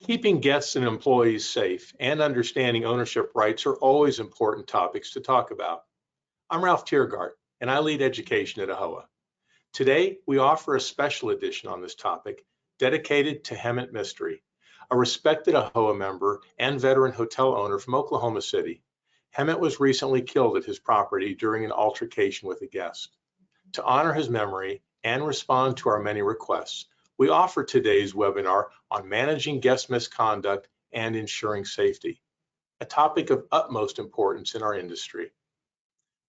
Keeping guests and employees safe and understanding ownership rights are always important topics to talk about. I'm Ralph Tiergart, and I lead education at AAHOA. Today, we offer a special edition on this topic dedicated to Hemant Mistry, a respected AAHOA member and veteran hotel owner from Oklahoma City. Hemant was recently killed at his property during an altercation with a guest. To honor his memory and respond to our many requests, we offer today's webinar on managing guest misconduct and ensuring safety, a topic of utmost importance in our industry.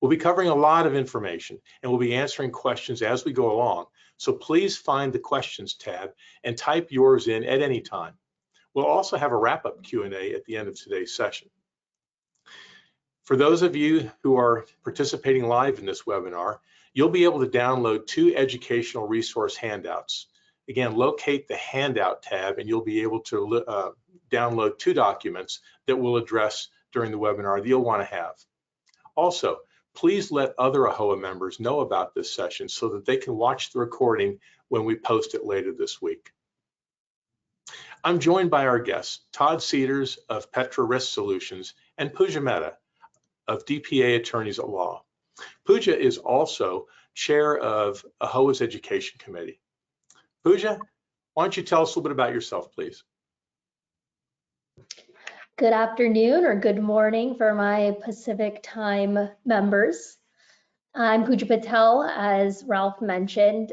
We'll be covering a lot of information and we'll be answering questions as we go along, so please find the questions tab and type yours in at any time. We'll also have a wrap-up Q&A at the end of today's session. For those of you who are participating live in this webinar, you'll be able to download 2 educational resource handouts. Again, locate the handout tab and you'll be able to download 2 documents that we'll address during the webinar that you'll want to have. Also, please let other AAHOA members know about this session so that they can watch the recording when we post it later this week. I'm joined by our guests, Todd Cedars of Petra Risk Solutions and Pooja Mehta of DPA Attorneys at Law. Pooja is also chair of AAHOA's Education Committee. Pooja, why don't you tell us a little bit about yourself, please? Good afternoon or good morning for my Pacific time members. I'm Pooja Patel, as Ralph mentioned.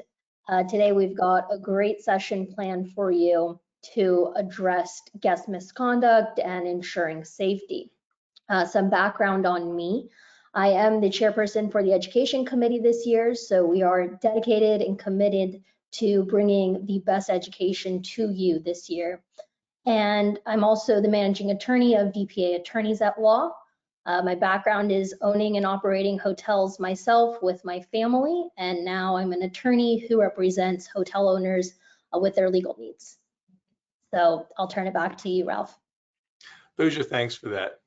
Today we've got a great session planned for you to address guest misconduct and ensuring safety. Some background on me. I am the chairperson for the Education Committee this year, so we are dedicated and committed to bringing the best education to you this year. And I'm also the managing attorney of DPA Attorneys at Law. My background is owning and operating hotels myself with my family, and now I'm an attorney who represents hotel owners with their legal needs. So I'll turn it back to you, Ralph. Pooja, thanks for that.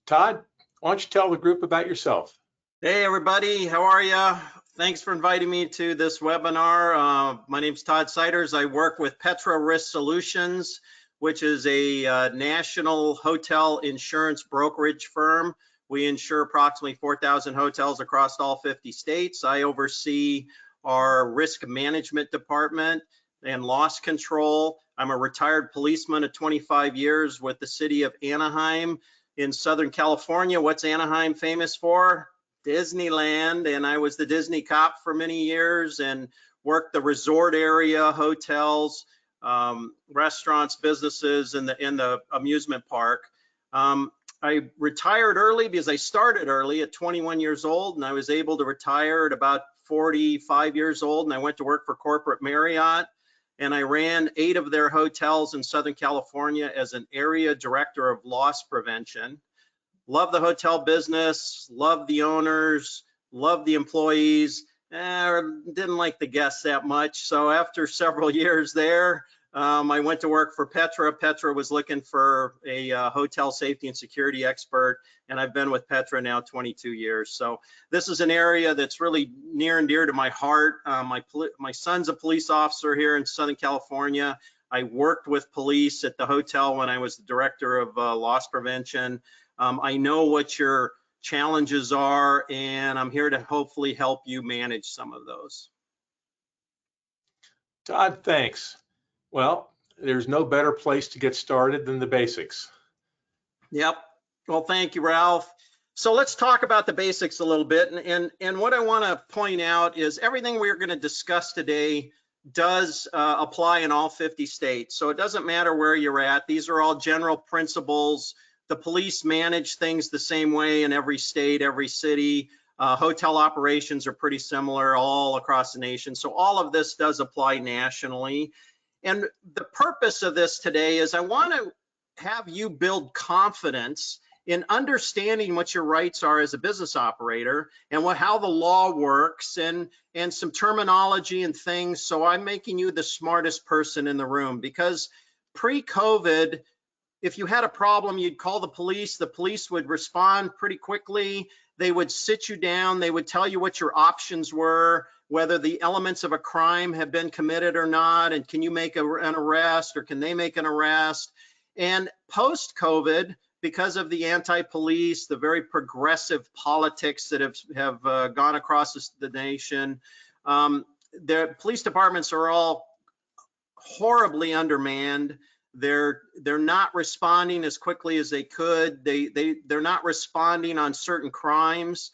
Todd, why don't you tell the group about yourself? Hey everybody, how are you? Thanks for inviting me to this webinar. My name's Todd Cedars. I work with Petra Risk Solutions, which is a national hotel insurance brokerage firm. We insure approximately 4,000 hotels across all 50 states. I oversee our risk management department and loss control. I'm a retired policeman of 25 years with the city of Anaheim in Southern California. What's Anaheim famous for? Disneyland, and I was the Disney cop for many years and worked the resort area, hotels, restaurants, businesses, in the amusement park. I retired early because I started early at 21 years old, and I was able to retire at about 45 years old, and I went to work for corporate Marriott, and I ran 8 of their hotels in Southern California as an area director of loss prevention. Love the hotel business, love the owners, love the employees. Didn't like the guests that much. So after several years there, I went to work for Petra. Petra was looking for a hotel safety and security expert, and I've been with Petra now 22 years. So this is an area that's really near and dear to my heart. My son's a police officer here in Southern California. I worked with police at the hotel when I was the director of loss prevention. I know what your challenges are, and I'm here to hopefully help you manage some of those. Todd, thanks. Well, there's no better place to get started than the basics. Yep. Well, thank you, Ralph. So let's talk about the basics a little bit. And what I want to point out is everything we're going to discuss today does apply in all 50 states. So it doesn't matter where you're at. These are all general principles. The police manage things the same way in every state, every city. Hotel operations are pretty similar all across the nation. So all of this does apply nationally. And the purpose of this today is I want to have you build confidence in understanding what your rights are as a business operator and how the law works and some terminology and things. So I'm making you the smartest person in the room, because pre-COVID, if you had a problem, you'd call the police would respond pretty quickly. They would sit you down, they would tell you what your options were, whether the elements of a crime have been committed or not, and can you make an arrest or can they make an arrest? And post-COVID, because of the anti-police, the very progressive politics that have gone across the nation, the police departments are all horribly undermanned. They're not responding as quickly as they could. They're not responding on certain crimes,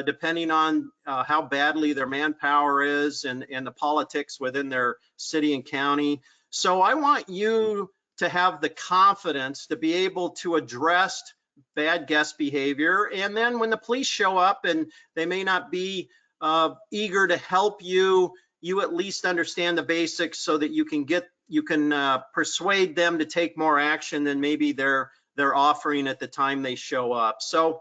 depending on how badly their manpower is and the politics within their city and county. So I want you to have the confidence to be able to address bad guest behavior. And then when the police show up and they may not be eager to help you, you at least understand the basics so that you can persuade them to take more action than maybe they're offering at the time they show up. So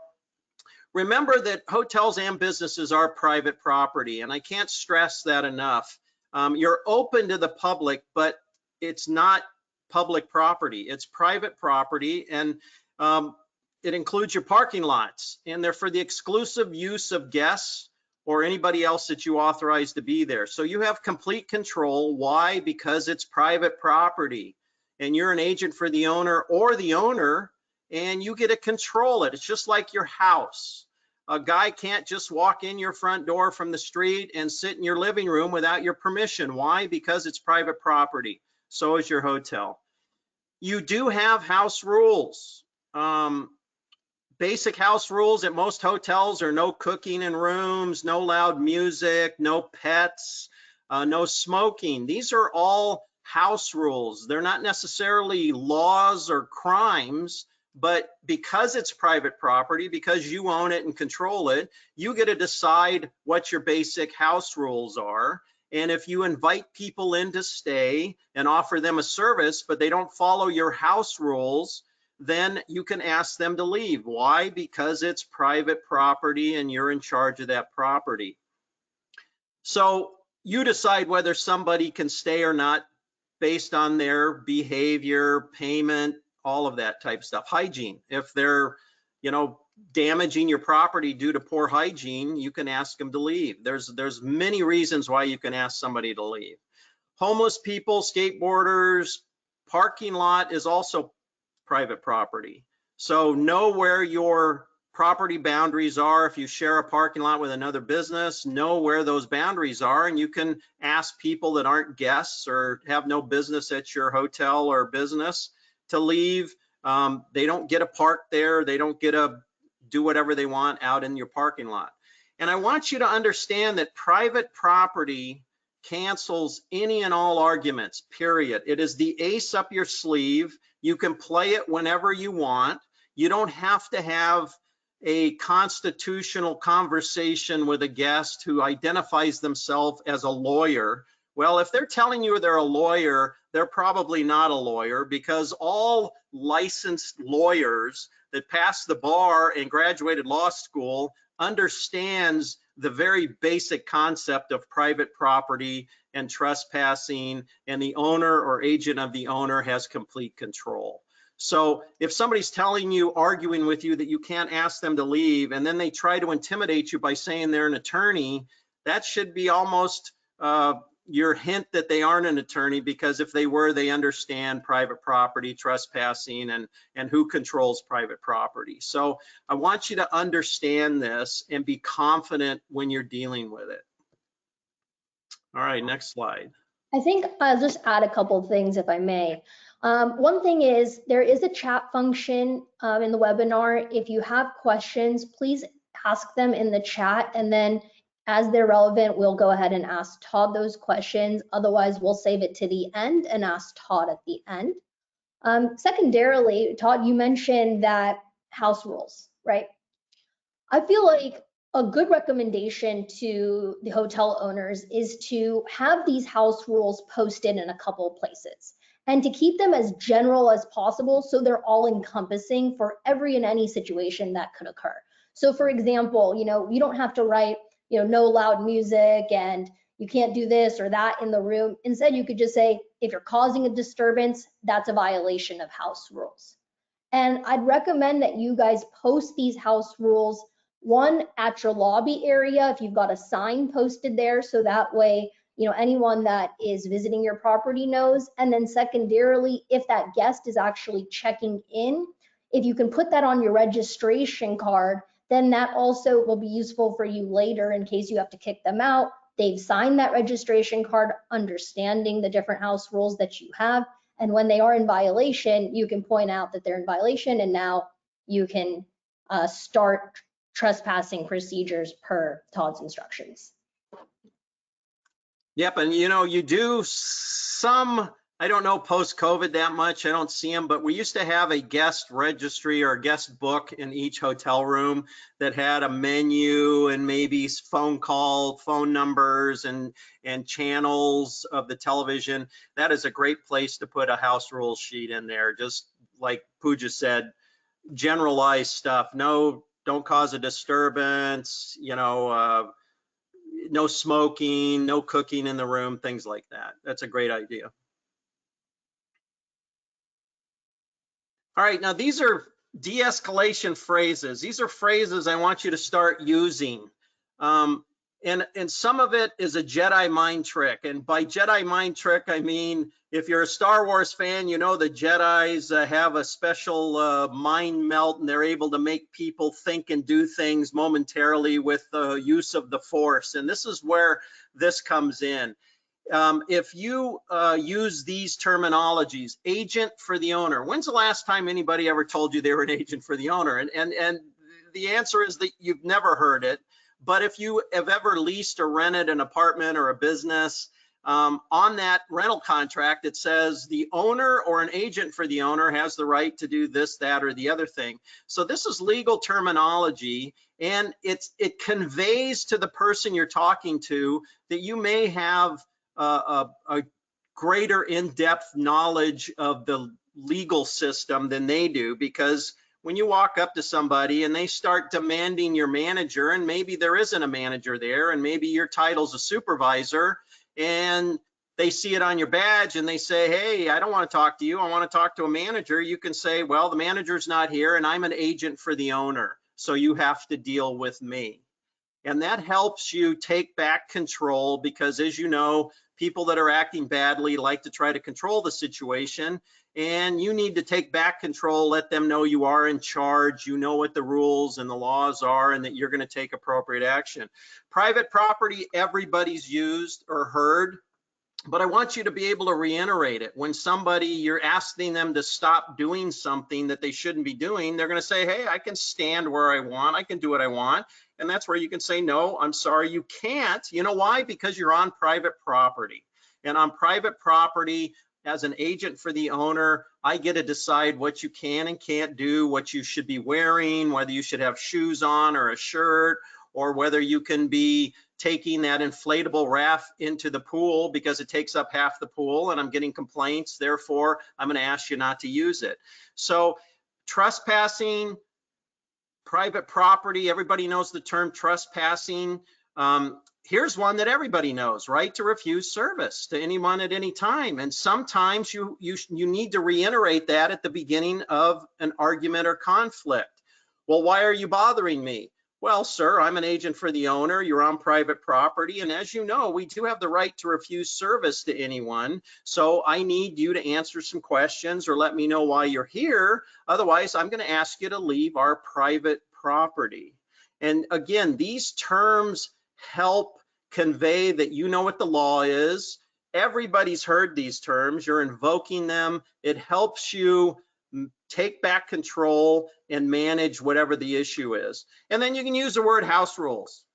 remember that hotels and businesses are private property, and I can't stress that enough. You're open to the public, but it's not public property. It's private property, and it includes your parking lots, and they're for the exclusive use of guests or anybody else that you authorize to be there. So you have complete control. Why? Because it's private property, and you're an agent for the owner or the owner, and you get to control it. It's just like your house. A guy can't just walk in your front door from the street and sit in your living room without your permission. Why? Because it's private property. So is your hotel. You do have house rules. Basic house rules at most hotels are no cooking in rooms, no loud music, no pets, no smoking. These are all house rules. They're not necessarily laws or crimes, but because it's private property, because you own it and control it, you get to decide what your basic house rules are. And if you invite people in to stay and offer them a service, but they don't follow your house rules, then you can ask them to leave. Why? Because it's private property and you're in charge of that property. So you decide whether somebody can stay or not based on their behavior, payment, all of that type of stuff. Hygiene. If they're, damaging your property due to poor hygiene, you can ask them to leave. There's many reasons why you can ask somebody to leave. Homeless people, skateboarders, parking lot is also private property. So know where your property boundaries are. If you share a parking lot with another business, know where those boundaries are, and you can ask people that aren't guests or have no business at your hotel or business to leave. They don't get to park there. They don't get to do whatever they want out in your parking lot. And I want you to understand that private property cancels any and all arguments, period. It is the ace up your sleeve. You can play it whenever you want. You don't have to have a constitutional conversation with a guest who identifies themselves as a lawyer. Well, if they're telling you they're a lawyer, they're probably not a lawyer, because all licensed lawyers that passed the bar and graduated law school understands the very basic concept of private property and trespassing, and the owner or agent of the owner has complete control. So if somebody's telling you, arguing with you, that you can't ask them to leave, and then they try to intimidate you by saying they're an attorney, that should be almost your hint that they aren't an attorney, because if they were, they understand private property, trespassing, and who controls private property. So I want you to understand this and be confident when you're dealing with it. All right, next slide. I think I'll just add a couple of things, if I may. One thing is, there is a chat function in the webinar. If you have questions, please ask them in the chat, and then as they're relevant, we'll go ahead and ask Todd those questions. Otherwise, we'll save it to the end and ask Todd at the end. Secondarily, Todd, you mentioned that house rules, right? I feel like a good recommendation to the hotel owners is to have these house rules posted in a couple of places, and to keep them as general as possible so they're all encompassing for every and any situation that could occur. So for example, you don't have to write, no loud music and you can't do this or that in the room. Instead, you could just say, if you're causing a disturbance, that's a violation of house rules. And I'd recommend that you guys post these house rules, one at your lobby area, if you've got a sign posted there, so that way, anyone that is visiting your property knows. And then secondarily, if that guest is actually checking in, if you can put that on your registration card, then that also will be useful for you later in case you have to kick them out. They've signed that registration card, understanding the different house rules that you have. And when they are in violation, you can point out that they're in violation, and now you can start trespassing procedures per Todd's instructions. Yep, and you do some, I don't know post-COVID that much, I don't see them, but we used to have a guest registry or a guest book in each hotel room that had a menu and maybe phone numbers and channels of the television. That is a great place to put a house rules sheet in there. Just like Pooja said, generalized stuff. No, don't cause a disturbance, no smoking, no cooking in the room, things like that. That's a great idea. All right, now these are de-escalation phrases. These are phrases I want you to start using. And some of it is a Jedi mind trick. And by Jedi mind trick, I mean, if you're a Star Wars fan, you know the Jedis have a special mind melt, and they're able to make people think and do things momentarily with the use of the Force. And this is where this comes in. If you use these terminologies, agent for the owner, when's the last time anybody ever told you they were an agent for the owner? And the answer is that you've never heard it. But if you have ever leased or rented an apartment or a business, on that rental contract, it says the owner or an agent for the owner has the right to do this, that, or the other thing. So this is legal terminology, and it conveys to the person you're talking to that you may have a greater in-depth knowledge of the legal system than they do, because when you walk up to somebody and they start demanding your manager, and maybe there isn't a manager there, and maybe your title's a supervisor, and they see it on your badge and they say, hey, I don't want to talk to you, I want to talk to a manager, you can say, well, the manager's not here and I'm an agent for the owner, so you have to deal with me. And that helps you take back control, because as you know, people that are acting badly like to try to control the situation, and you need to take back control, let them know you are in charge, you know what the rules and the laws are, and that you're going to take appropriate action. Private property, everybody's used or heard, but I want you to be able to reiterate it. When somebody, you're asking them to stop doing something that they shouldn't be doing, they're going to say, hey, I can stand where I want, I can do what I want. And that's where you can say, no, I'm sorry, you can't. You know why? Because you're on private property. And on private property, as an agent for the owner, I get to decide what you can and can't do, what you should be wearing, whether you should have shoes on or a shirt, or whether you can be taking that inflatable raft into the pool because it takes up half the pool and I'm getting complaints, therefore I'm going to ask you not to use it. So trespassing, private property, everybody knows the term trespassing. Here's one that everybody knows, right to refuse service to anyone at any time. And sometimes you need to reiterate that at the beginning of an argument or conflict. Well, why are you bothering me? Well, sir, I'm an agent for the owner, you're on private property, and as you know, we do have the right to refuse service to anyone, so I need you to answer some questions or let me know why you're here. Otherwise, I'm going to ask you to leave our private property. And again, these terms help convey that you know what the law is. Everybody's heard these terms, you're invoking them. It helps you take back control and manage whatever the issue is. And then you can use the word house rules.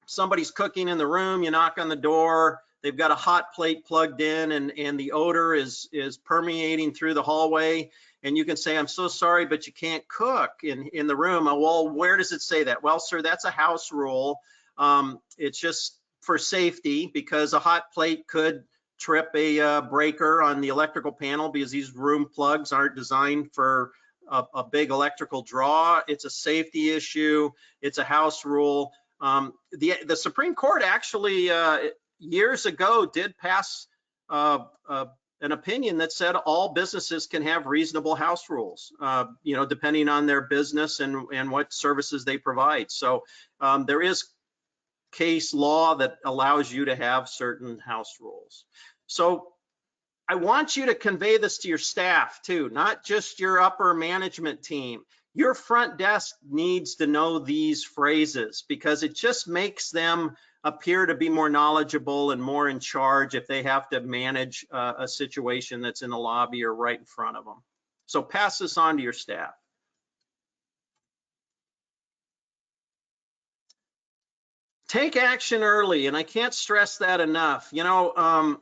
Somebody's cooking in the room, you knock on the door, they've got a hot plate plugged in and the odor is permeating through the hallway, and you can say, I'm so sorry, but you can't cook in the room. Well, where does it say that? Well, sir, that's a house rule. It's just for safety, because a hot plate could trip a breaker on the electrical panel, because these room plugs aren't designed for a big electrical draw. It's a safety issue. It's a house rule. The Supreme Court actually years ago did pass an opinion that said all businesses can have reasonable house rules, you know, depending on their business and what services they provide. So there is case law that allows you to have certain house rules. So I want you to convey this to your staff too, not just your upper management team. Your front desk needs to know these phrases because it just makes them appear to be more knowledgeable and more in charge if they have to manage a situation that's in the lobby or right in front of them. So pass this on to your staff. Take action early, and I can't stress that enough. You know,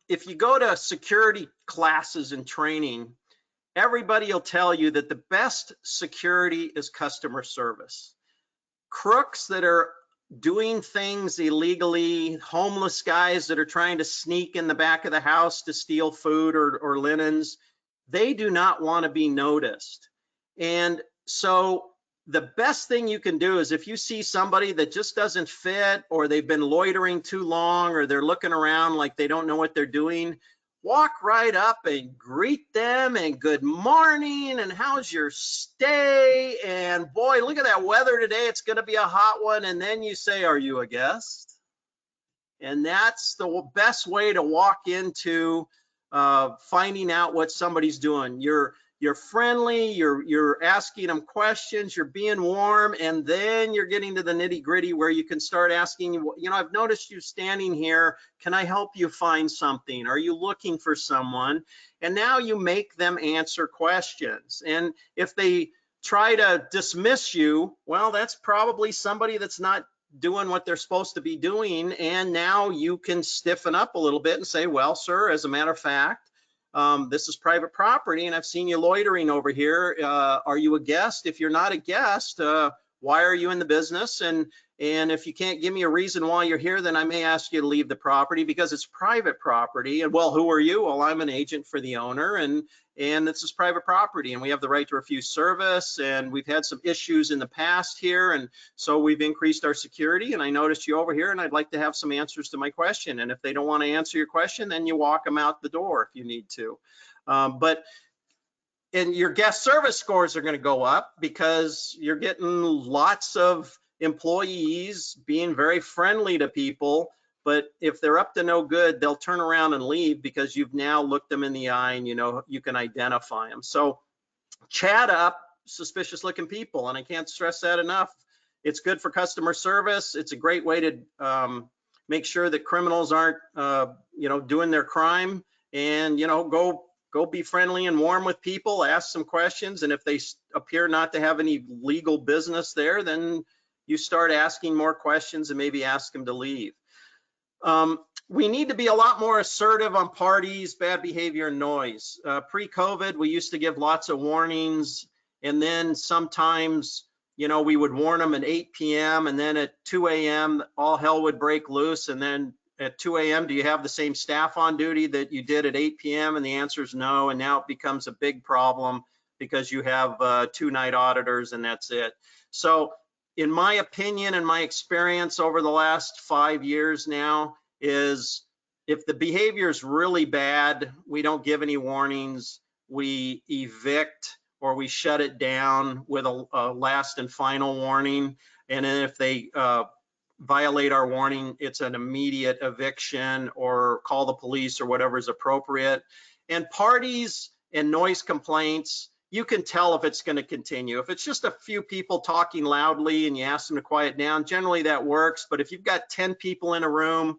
if you go to security classes and training, everybody will tell you that the best security is customer service. Crooks that are doing things illegally, homeless guys that are trying to sneak in the back of the house to steal food or linens, they do not want to be noticed. And so the best thing you can do is if you see somebody that just doesn't fit, or they've been loitering too long, or they're looking around like they don't know what they're doing, walk right up and greet them and good morning and how's your stay, and boy, look at that weather today, it's going to be a hot one. And then you say, are you a guest? And that's the best way to walk into finding out what somebody's doing. You're friendly, you're asking them questions, you're being warm, and then you're getting to the nitty-gritty where you can start asking, you know, I've noticed you standing here, can I help you find something? Are you looking for someone? And now you make them answer questions. And if they try to dismiss you, well, that's probably somebody that's not doing what they're supposed to be doing. And now you can stiffen up a little bit and say, well, sir, as a matter of fact, this is private property and I've seen you loitering over here. Are you a guest? If you're not a guest, why are you in the business? And if you can't give me a reason why you're here, then I may ask you to leave the property because it's private property. And well, who are you? Well, I'm an agent for the owner, and this is private property and we have the right to refuse service. And we've had some issues in the past here. And so we've increased our security, and I noticed you over here and I'd like to have some answers to my question. And if they don't want to answer your question, then you walk them out the door if you need to. And your guest service scores are going to go up because you're getting lots of employees being very friendly to people. But if they're up to no good, they'll turn around and leave because you've now looked them in the eye and you know you can identify them. So chat up suspicious looking people, and I can't stress that enough. It's good for customer service. It's a great way to make sure that criminals aren't you know, doing their crime. And you know, go be friendly and warm with people, ask some questions, and if they appear not to have any legal business there, then you start asking more questions and maybe ask them to leave. We need to be a lot more assertive on parties, bad behavior, and noise. Pre-COVID, we used to give lots of warnings, and then sometimes, you know, we would warn them at 8 p.m. and then at 2 a.m. all hell would break loose. And then at 2 a.m., do you have the same staff on duty that you did at 8 p.m.? And the answer is no. And now it becomes a big problem because you have 2 night auditors and that's it. So in my opinion and my experience over the last 5 years now is if the behavior is really bad, we don't give any warnings, we evict or we shut it down with a last and final warning. And then if they violate our warning, it's an immediate eviction or call the police or whatever is appropriate. And parties and noise complaints, you can tell if it's going to continue. If it's just a few people talking loudly and you ask them to quiet down, generally that works. But if you've got 10 people in a room,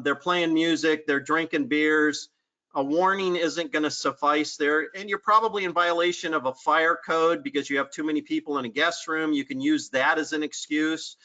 they're playing music, they're drinking beers, a warning isn't going to suffice there. And you're probably in violation of a fire code because you have too many people in a guest room. You can use that as an excuse.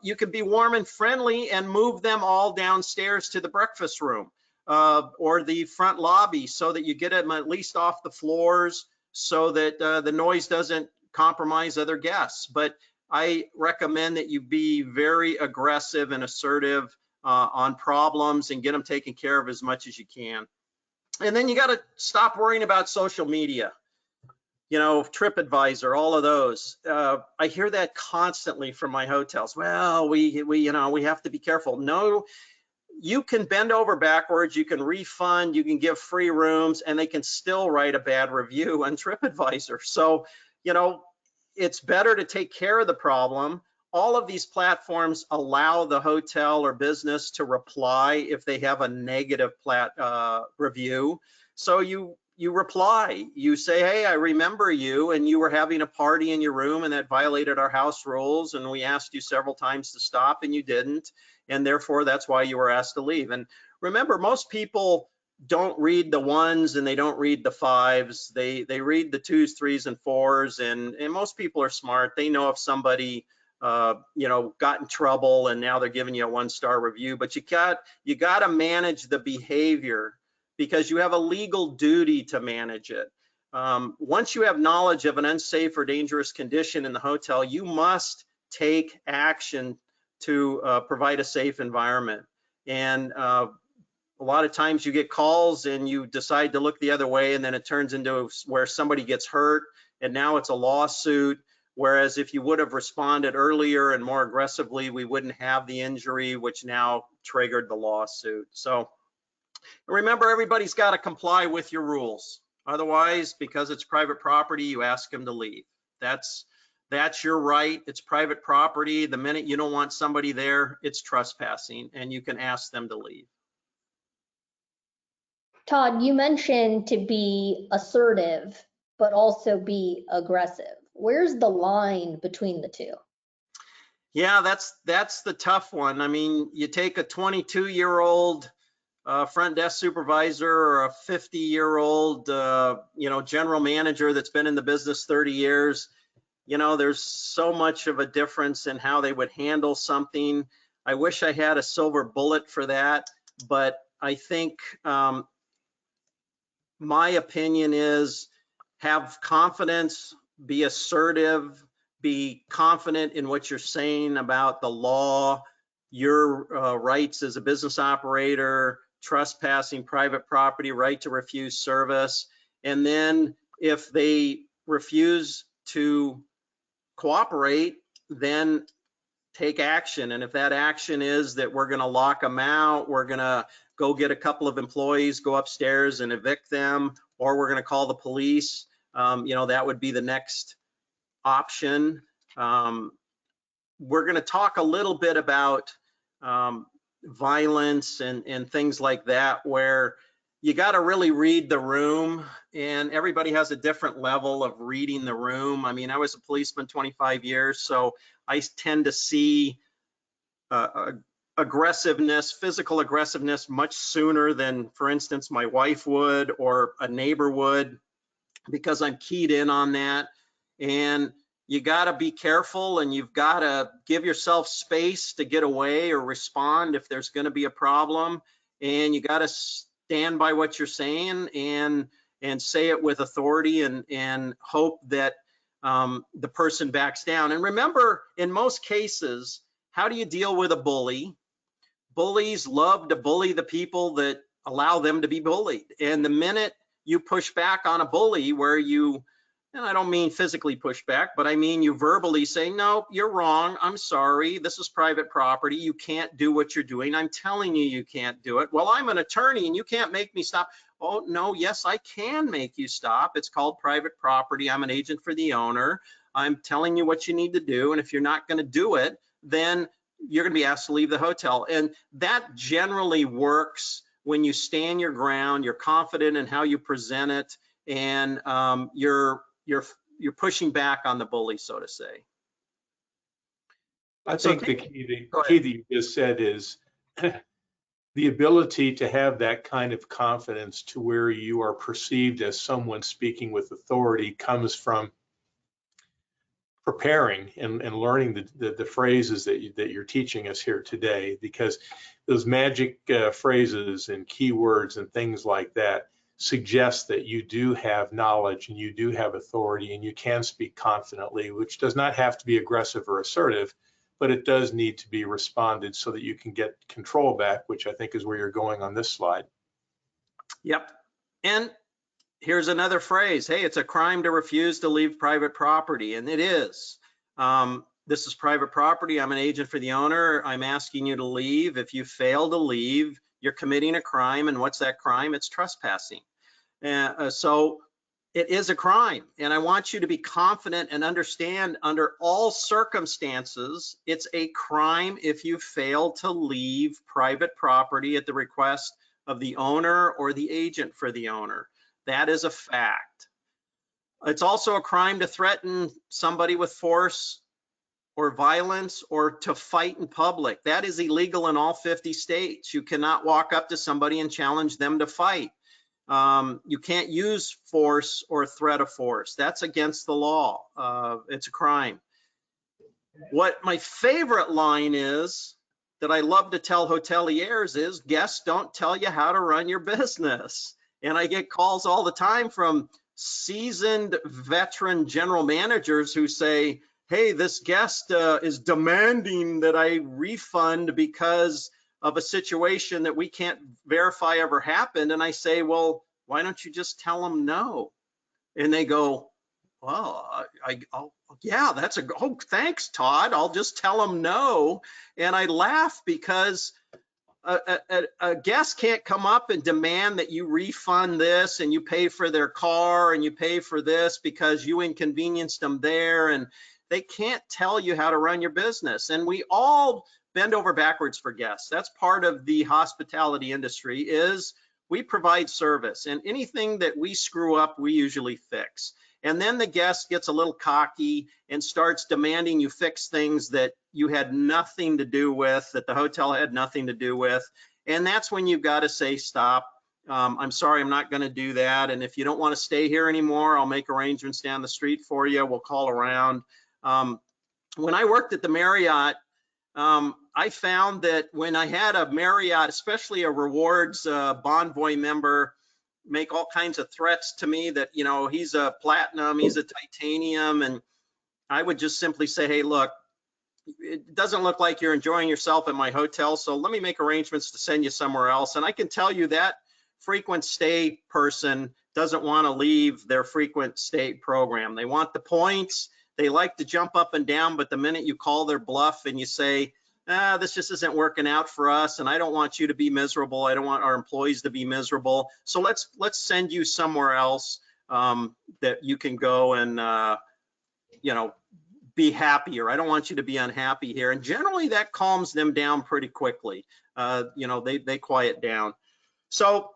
You can be warm and friendly and move them all downstairs to the breakfast room or the front lobby so that you get them at least off the floors so that the noise doesn't compromise other guests. But I recommend that you be very aggressive and assertive on problems and get them taken care of as much as you can. And then you got to stop worrying about social media. You know, TripAdvisor, all of those. I hear that constantly from my hotels. Well, we have to be careful. No, you can bend over backwards, you can refund, you can give free rooms, and they can still write a bad review on TripAdvisor. So, you know, it's better to take care of the problem. All of these platforms allow the hotel or business to reply if they have a negative review. So you reply, you say, hey, I remember you, and you were having a party in your room and that violated our house rules, and we asked you several times to stop and you didn't, and therefore that's why you were asked to leave. And remember, most people don't read the 1s and they don't read the 5s. They read the 2s, 3s, and 4s, and most people are smart. They know if somebody you know, got in trouble and now they're giving you a 1-star review. But you got to manage the behavior, because you have a legal duty to manage it. Once you have knowledge of an unsafe or dangerous condition in the hotel, you must take action to provide a safe environment. And a lot of times you get calls and you decide to look the other way, and then it turns into where somebody gets hurt and now it's a lawsuit. Whereas if you would have responded earlier and more aggressively, we wouldn't have the injury, which now triggered the lawsuit. So remember, everybody's got to comply with your rules. Otherwise, because it's private property, you ask them to leave. That's your right. It's private property. The minute you don't want somebody there, it's trespassing, and you can ask them to leave. Todd, you mentioned to be assertive, but also be aggressive. Where's the line between the two? Yeah, that's the tough one. I mean, you take a 22-year-old front desk supervisor or a 50-year-old, you know, general manager that's been in the business 30 years. You know, there's so much of a difference in how they would handle something. I wish I had a silver bullet for that, but I think my opinion is have confidence, be assertive, be confident in what you're saying about the law, your rights as a business operator, trespassing, private property, right to refuse service. And then if they refuse to cooperate, then take action. And if that action is that we're going to lock them out, we're going to go get a couple of employees, go upstairs and evict them, or we're going to call the police, you know, that would be the next option. We're going to talk a little bit about violence and things like that, where you got to really read the room, and everybody has a different level of reading the room. I mean, I was a policeman 25 years, so I tend to see aggressiveness, physical aggressiveness, much sooner than, for instance, my wife would or a neighbor would, because I'm keyed in on that. And you got to be careful, and you've got to give yourself space to get away or respond if there's going to be a problem. And you got to stand by what you're saying and say it with authority and hope that the person backs down. And remember, in most cases, how do you deal with a bully? Bullies love to bully the people that allow them to be bullied. And the minute you push back on a bully, where you, and I don't mean physically push back, but I mean you verbally say, no, you're wrong, I'm sorry, this is private property, you can't do what you're doing, I'm telling you you can't do it. Well, I'm an attorney and you can't make me stop. Oh, no, yes, I can make you stop. It's called private property. I'm an agent for the owner. I'm telling you what you need to do, and if you're not going to do it, then you're going to be asked to leave the hotel. And that generally works when you stand your ground, you're confident in how you present it, and you're pushing back on the bully, so to say. I think the key that you just said is the ability to have that kind of confidence to where you are perceived as someone speaking with authority comes from preparing and learning the phrases that you're teaching us here today, because those magic phrases and keywords and things like that suggest that you do have knowledge and you do have authority and you can speak confidently, which does not have to be aggressive or assertive, but it does need to be responded so that you can get control back, which I think is where you're going on this slide. Yep. And here's another phrase. Hey, it's a crime to refuse to leave private property, and it is. this is private property. I'm an agent for the owner. I'm asking you to leave. If you fail to leave, you're committing a crime. And what's that crime? It's trespassing. So it is a crime. And I want you to be confident and understand under all circumstances, it's a crime if you fail to leave private property at the request of the owner or the agent for the owner. That is a fact. It's also a crime to threaten somebody with force or violence or to fight in public. That is illegal in all 50 states. You cannot walk up to somebody and challenge them to fight. You can't use force or threat of force. That's against the law. It's a crime. What my favorite line is that I love to tell hoteliers is guests don't tell you how to run your business. And I get calls all the time from seasoned veteran general managers who say, hey, this guest is demanding that I refund because of a situation that we can't verify ever happened. And I say, well, why don't you just tell them no? And they go, well, yeah, oh, thanks, Todd. I'll just tell them no. And I laugh because a guest can't come up and demand that you refund this and you pay for their car and you pay for this because you inconvenienced them there. And they can't tell you how to run your business. And we all bend over backwards for guests. That's part of the hospitality industry is we provide service, and anything that we screw up, we usually fix. And then the guest gets a little cocky and starts demanding you fix things that you had nothing to do with, that the hotel had nothing to do with. And that's when you've got to say, stop. I'm sorry, I'm not going to do that. And if you don't want to stay here anymore, I'll make arrangements down the street for you. We'll call around. When I worked at the Marriott, I found that when I had a Marriott, especially a rewards Bonvoy member, make all kinds of threats to me that, you know, he's a platinum, he's a titanium, and I would just simply say, hey, look, it doesn't look like you're enjoying yourself at my hotel, so let me make arrangements to send you somewhere else. And I can tell you that frequent stay person doesn't want to leave their frequent stay program. They want the points. They like to jump up and down, but the minute you call their bluff and you say, this just isn't working out for us, and I don't want you to be miserable. I don't want our employees to be miserable. So let's send you somewhere else that you can go and you know, be happier. I don't want you to be unhappy here. And generally that calms them down pretty quickly. You know, they quiet down. So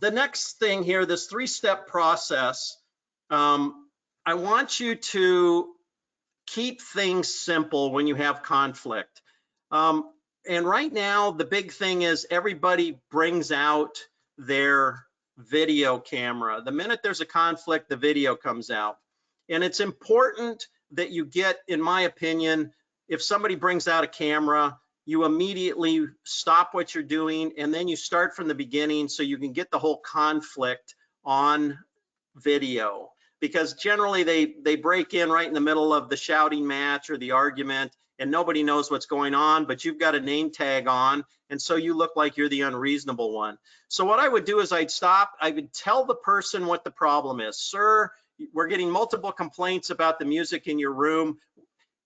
the next thing here, this 3-step process, I want you to keep things simple when you have conflict. And right now, the big thing is everybody brings out their video camera. The minute there's a conflict, the video comes out. And it's important that you get, in my opinion, if somebody brings out a camera, you immediately stop what you're doing and then you start from the beginning so you can get the whole conflict on video. Because generally they break in right in the middle of the shouting match or the argument and nobody knows what's going on, but you've got a name tag on, and so you look like you're the unreasonable one. So what I would do is I'd stop, I would tell the person what the problem is. Sir, we're getting multiple complaints about the music in your room.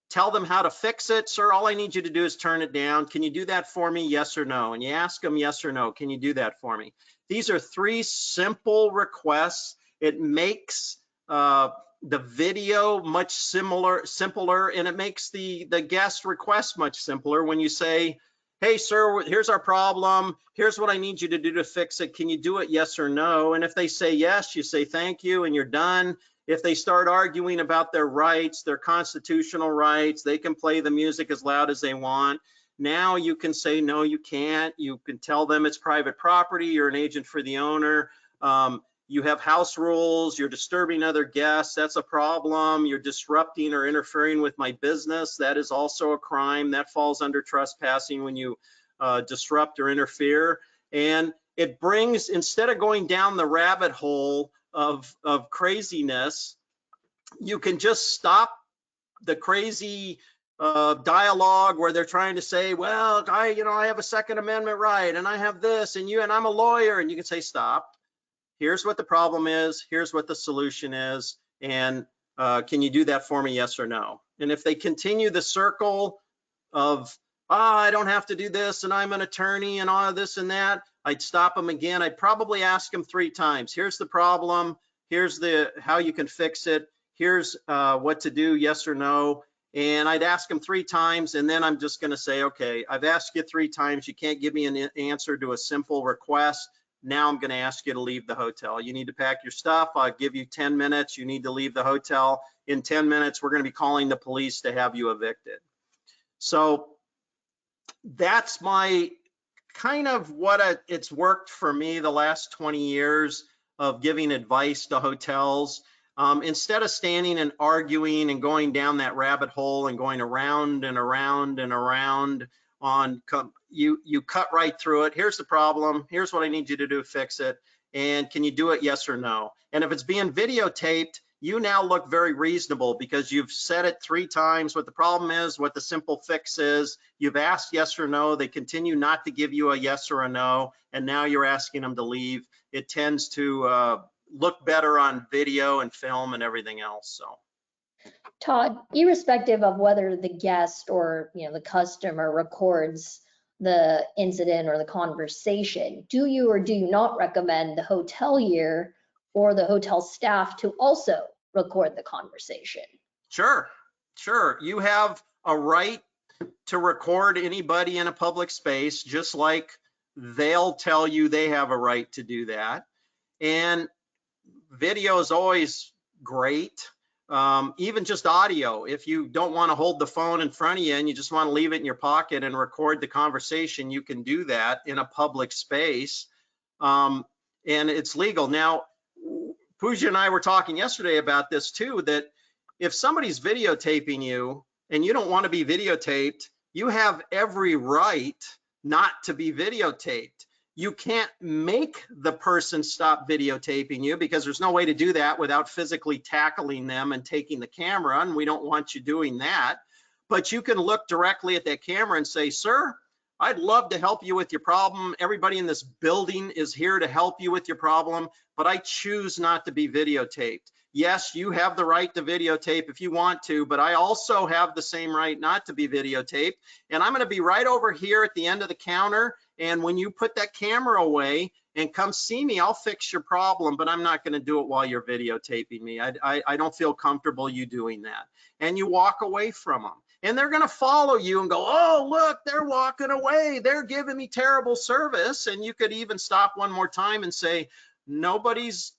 Tell them how to fix it. Sir, all I need you to do is turn it down. Can you do that for me? Yes or no? And you ask them yes or no. Can you do that for me? These are 3 simple requests. It makes the video much simpler, and it makes the guest request much simpler when you say, hey, sir, here's our problem. Here's what I need you to do to fix it. Can you do it, yes or no? And if they say yes, you say thank you and you're done. If they start arguing about their rights, their constitutional rights, they can play the music as loud as they want. Now you can say, no, you can't. You can tell them it's private property. You're an agent for the owner. You have house rules. You're disturbing other guests. That's a problem. You're disrupting or interfering with my business. That is also a crime. That falls under trespassing when you disrupt or interfere. And it brings, instead of going down the rabbit hole of craziness, you can just stop the crazy dialogue where they're trying to say, well, I have a Second Amendment right, and I have this, and I'm a lawyer, and you can say, stop. Here's what the problem is. Here's what the solution is, and can you do that for me, yes or no? And if they continue the circle of, I don't have to do this and I'm an attorney and all of this and that, I'd stop them again. I'd probably ask them 3 times. Here's the problem. Here's how you can fix it. Here's what to do, yes or no. And I'd ask them 3 times, and then I'm just going to say, okay, I've asked you 3 times. You can't give me an answer to a simple request. Now I'm going to ask you to leave the hotel. You need to pack your stuff. I'll give you 10 minutes. You need to leave the hotel. In 10 minutes, we're going to be calling the police to have you evicted. So that's my kind of what it's worked for me the last 20 years of giving advice to hotels. Instead of standing and arguing and going down that rabbit hole and going around and around and around you cut right through it. Here's the problem. Here's what I need you to do to fix it. And can you do it, yes or no? And if it's being videotaped, you now look very reasonable because you've said it 3 times what the problem is, what the simple fix is. You've asked yes or no. They continue not to give you a yes or a no. And now you're asking them to leave. It tends to look better on video and film and everything else. So, Todd, irrespective of whether the guest or the customer records the incident or the conversation, do you or do you not recommend the hotelier or the hotel staff to also record the conversation? Sure. You have a right to record anybody in a public space, just like they'll tell you they have a right to do that. And video is always great. Even just audio, if you don't want to hold the phone in front of you and you just want to leave it in your pocket and record the conversation, you can do that in a public space, and it's legal. Now, Pooja and I were talking yesterday about this too, that if somebody's videotaping you and you don't want to be videotaped, you have every right not to be videotaped. You can't make the person stop videotaping you because there's no way to do that without physically tackling them and taking the camera, and we don't want you doing that. But you can look directly at that camera and say, sir, I'd love to help you with your problem. Everybody in this building is here to help you with your problem, but I choose not to be videotaped. Yes, you have the right to videotape if you want to, but I also have the same right not to be videotaped. And I'm going to be right over here at the end of the counter. And when you put that camera away and come see me, I'll fix your problem, but I'm not going to do it while you're videotaping me. I don't feel comfortable you doing that. And you walk away from them. And they're going to follow you and go, oh, look, they're walking away. They're giving me terrible service. And you could even stop one more time and say, nobody's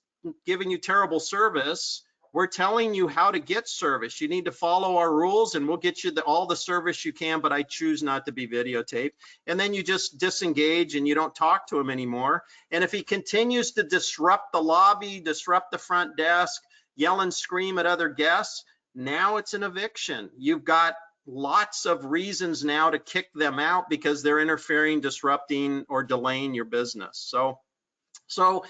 giving you terrible service. We're telling you how to get service. You need to follow our rules and we'll get you all the service you can, but I choose not to be videotaped. And then you just disengage and you don't talk to him anymore. And if he continues to disrupt the lobby, disrupt the front desk, yell and scream at other guests, now it's an eviction. You've got lots of reasons now to kick them out because they're interfering, disrupting, or delaying your business. So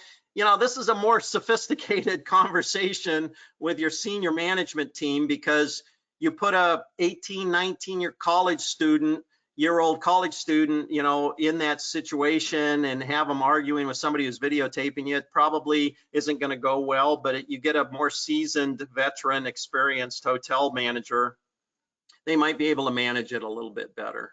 this is a more sophisticated conversation with your senior management team because you put a 18, 19-year college student, in that situation and have them arguing with somebody who's videotaping you. It probably isn't going to go well, but you get a more seasoned, veteran, experienced hotel manager. They might be able to manage it a little bit better.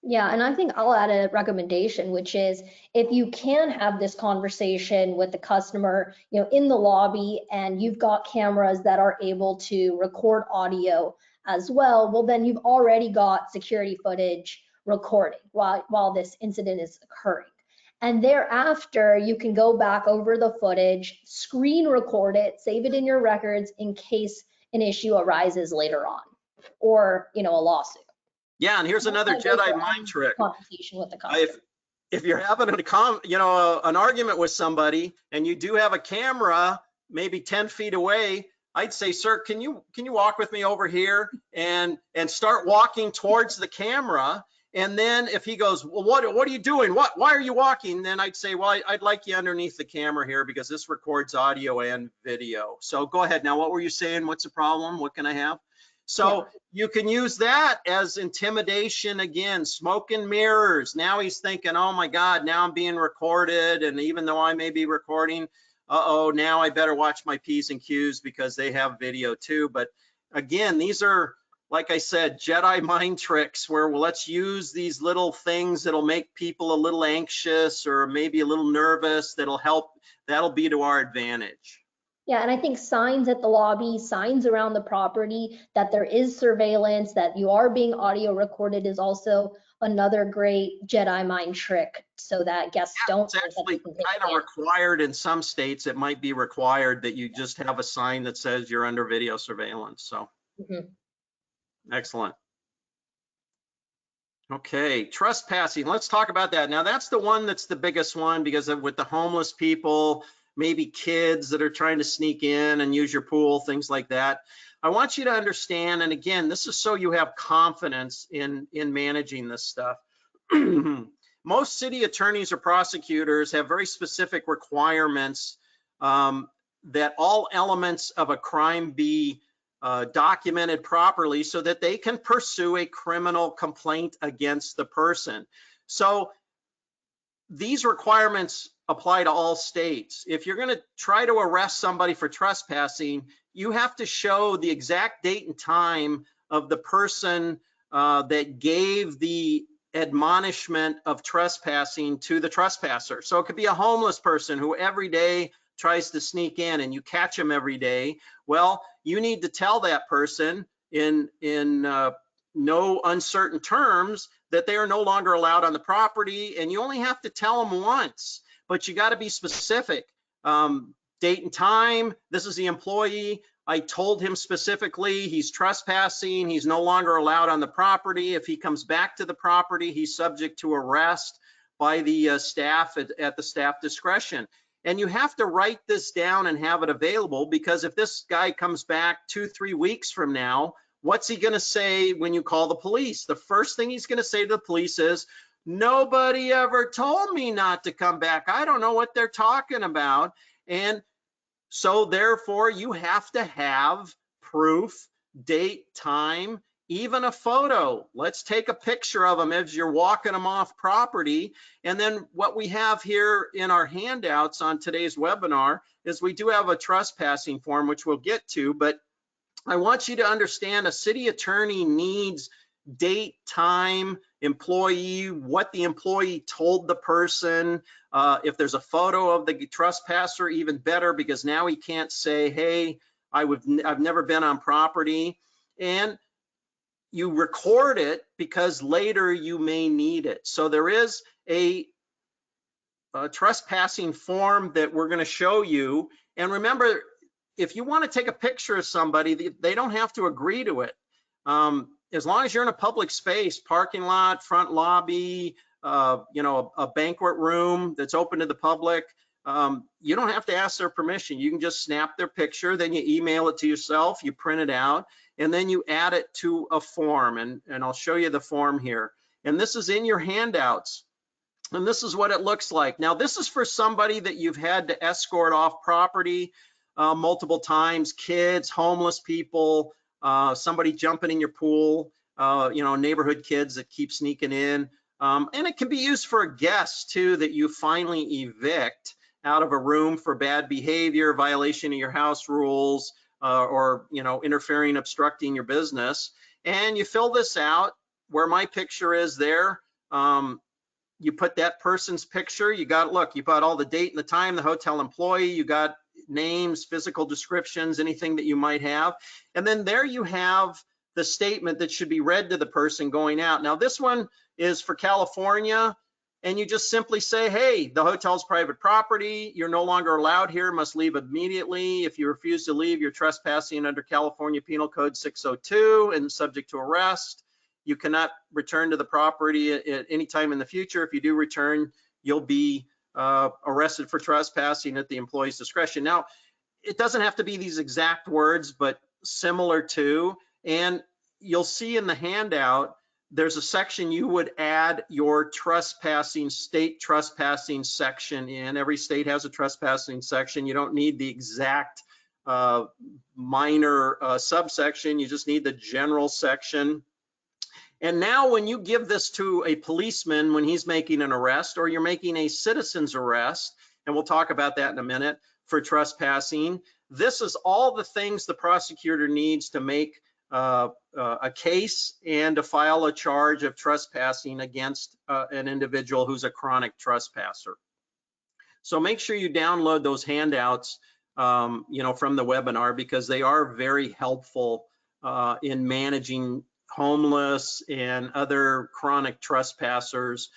Yeah, and I think I'll add a recommendation, which is if you can have this conversation with the customer, in the lobby, and you've got cameras that are able to record audio as well, well, then you've already got security footage recording while this incident is occurring. And thereafter, you can go back over the footage, screen record it, save it in your records in case an issue arises later on, or a lawsuit. Yeah, and here's another Jedi mind trick. Conversation with the customer. If you're having an argument with somebody and you do have a camera maybe 10 feet away, I'd say, sir, can you walk with me over here and start walking towards the camera? And then if he goes, well, what are you doing? Why are you walking? Then I'd say, well, I'd like you underneath the camera here because this records audio and video. So go ahead. Now, what were you saying? What's the problem? What can I have? So you can use that as intimidation again, smoke and mirrors. Now he's thinking, oh my God, now I'm being recorded. And even though I may be recording, now I better watch my P's and Q's because they have video too. But again, these are like I said, Jedi mind tricks where, well, let's use these little things that'll make people a little anxious or maybe a little nervous, that'll help, that'll be to our advantage. Yeah, and I think signs at the lobby, signs around the property that there is surveillance, that you are being audio recorded is also another great Jedi mind trick so that guests don't It's think that actually they can take kind of advantage. required in some states. It might be required that you just have a sign that says you're under video surveillance. So Mhm. excellent. Okay, trespassing. Let's talk about that. Now that's the one that's the biggest one because of with the homeless people, maybe kids that are trying to sneak in and use your pool, things like that. I want you to understand, and again, this is so you have confidence in managing this stuff. Most city attorneys or prosecutors have very specific requirements that all elements of a crime be documented properly so that they can pursue a criminal complaint against the person. So these requirements apply to all states. If you're going to try to arrest somebody for trespassing, you have to show the exact date and time of the person that gave the admonishment of trespassing to the trespasser. So it could be a homeless person who every day tries to sneak in and you catch him every day. Well, you need to tell that person in no uncertain terms that they are no longer allowed on the property, and you only have to tell them once, but you got to be specific. Date and time, this is the employee. I told him specifically he's trespassing, he's no longer allowed on the property. If he comes back to the property, he's subject to arrest by the staff at the staff discretion. And you have to write this down and have it available, because if this guy comes back 2-3 weeks from now, what's he going to say when you call the police? The first thing he's going to say to the police is, nobody ever told me not to come back. I don't know what they're talking about. And so therefore you have to have proof, date, time, even a photo. Let's take a picture of them as you're walking them off property. And then what we have here in our handouts on today's webinar is we do have a trespassing form, which we'll get to, but I want you to understand a city attorney needs date, time, employee, what the employee told the person. If there's a photo of the trespasser, even better, because now he can't say, hey, I've never been on property. And you record it because later you may need it. So there is a trespassing form that we're going to show you. And remember, if you want to take a picture of somebody, they don't have to agree to it. As long as you're in a public space, parking lot, front lobby, a banquet room that's open to the public, you don't have to ask their permission. You can just snap their picture, then you email it to yourself, you print it out, and then you add it to a form. And I'll show you the form here. And this is in your handouts. And this is what it looks like. Now, this is for somebody that you've had to escort off property multiple times, kids, homeless people, somebody jumping in your pool, neighborhood kids that keep sneaking in. And it can be used for a guest too, that you finally evict out of a room for bad behavior, violation of your house rules, or interfering, obstructing your business. And you fill this out where my picture is there. You put that person's picture, you got all the date and the time, the hotel employee, you got names, physical descriptions, anything that you might have. And then there you have the statement that should be read to the person going out. Now this one is for California, and you just simply say, hey, the hotel's private property, you're no longer allowed here, must leave immediately. If you refuse to leave, you're trespassing under California Penal Code 602 and subject to arrest. You cannot return to the property at any time in the future. If you do return, you'll be arrested for trespassing at the employee's discretion. Now, it doesn't have to be these exact words, but similar to, and you'll see in the handout, there's a section you would add your state trespassing section in. Every state has a trespassing section. You don't need the exact minor subsection. You just need the general section. And now when you give this to a policeman when he's making an arrest, or you're making a citizen's arrest, and we'll talk about that in a minute, for trespassing, this is all the things the prosecutor needs to make a case and to file a charge of trespassing against an individual who's a chronic trespasser. So make sure you download those handouts, from the webinar, because they are very helpful in managing homeless and other chronic trespassers.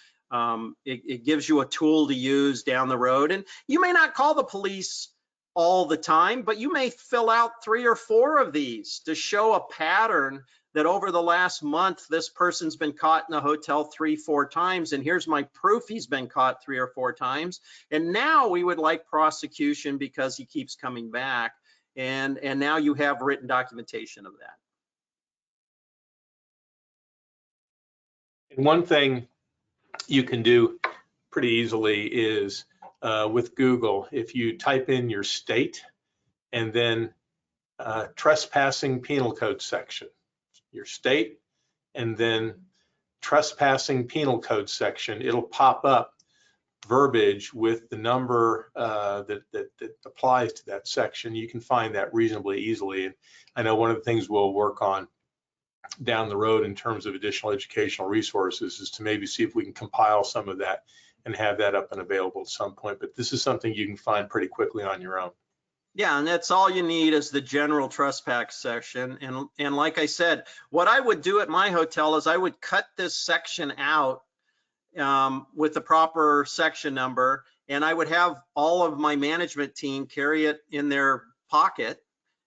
It gives you a tool to use down the road, and you may not call the police all the time, but you may fill out 3 or 4 of these to show a pattern that over the last month, this person's been caught in a hotel 3 or 4 times, and here's my proof he's been caught 3 or 4 times. And now we would like prosecution because he keeps coming back. And now you have written documentation of that. And one thing you can do pretty easily is with Google, if you type in your state and then trespassing penal code section, your state, and then trespassing penal code section, it'll pop up verbiage with the number that applies to that section. You can find that reasonably easily. And I know one of the things we'll work on down the road in terms of additional educational resources is to maybe see if we can compile some of that and have that up and available at some point. But this is something you can find pretty quickly on your own. Yeah, and that's all you need is the general trespass section. And like I said, what I would do at my hotel is I would cut this section out with the proper section number, and I would have all of my management team carry it in their pocket.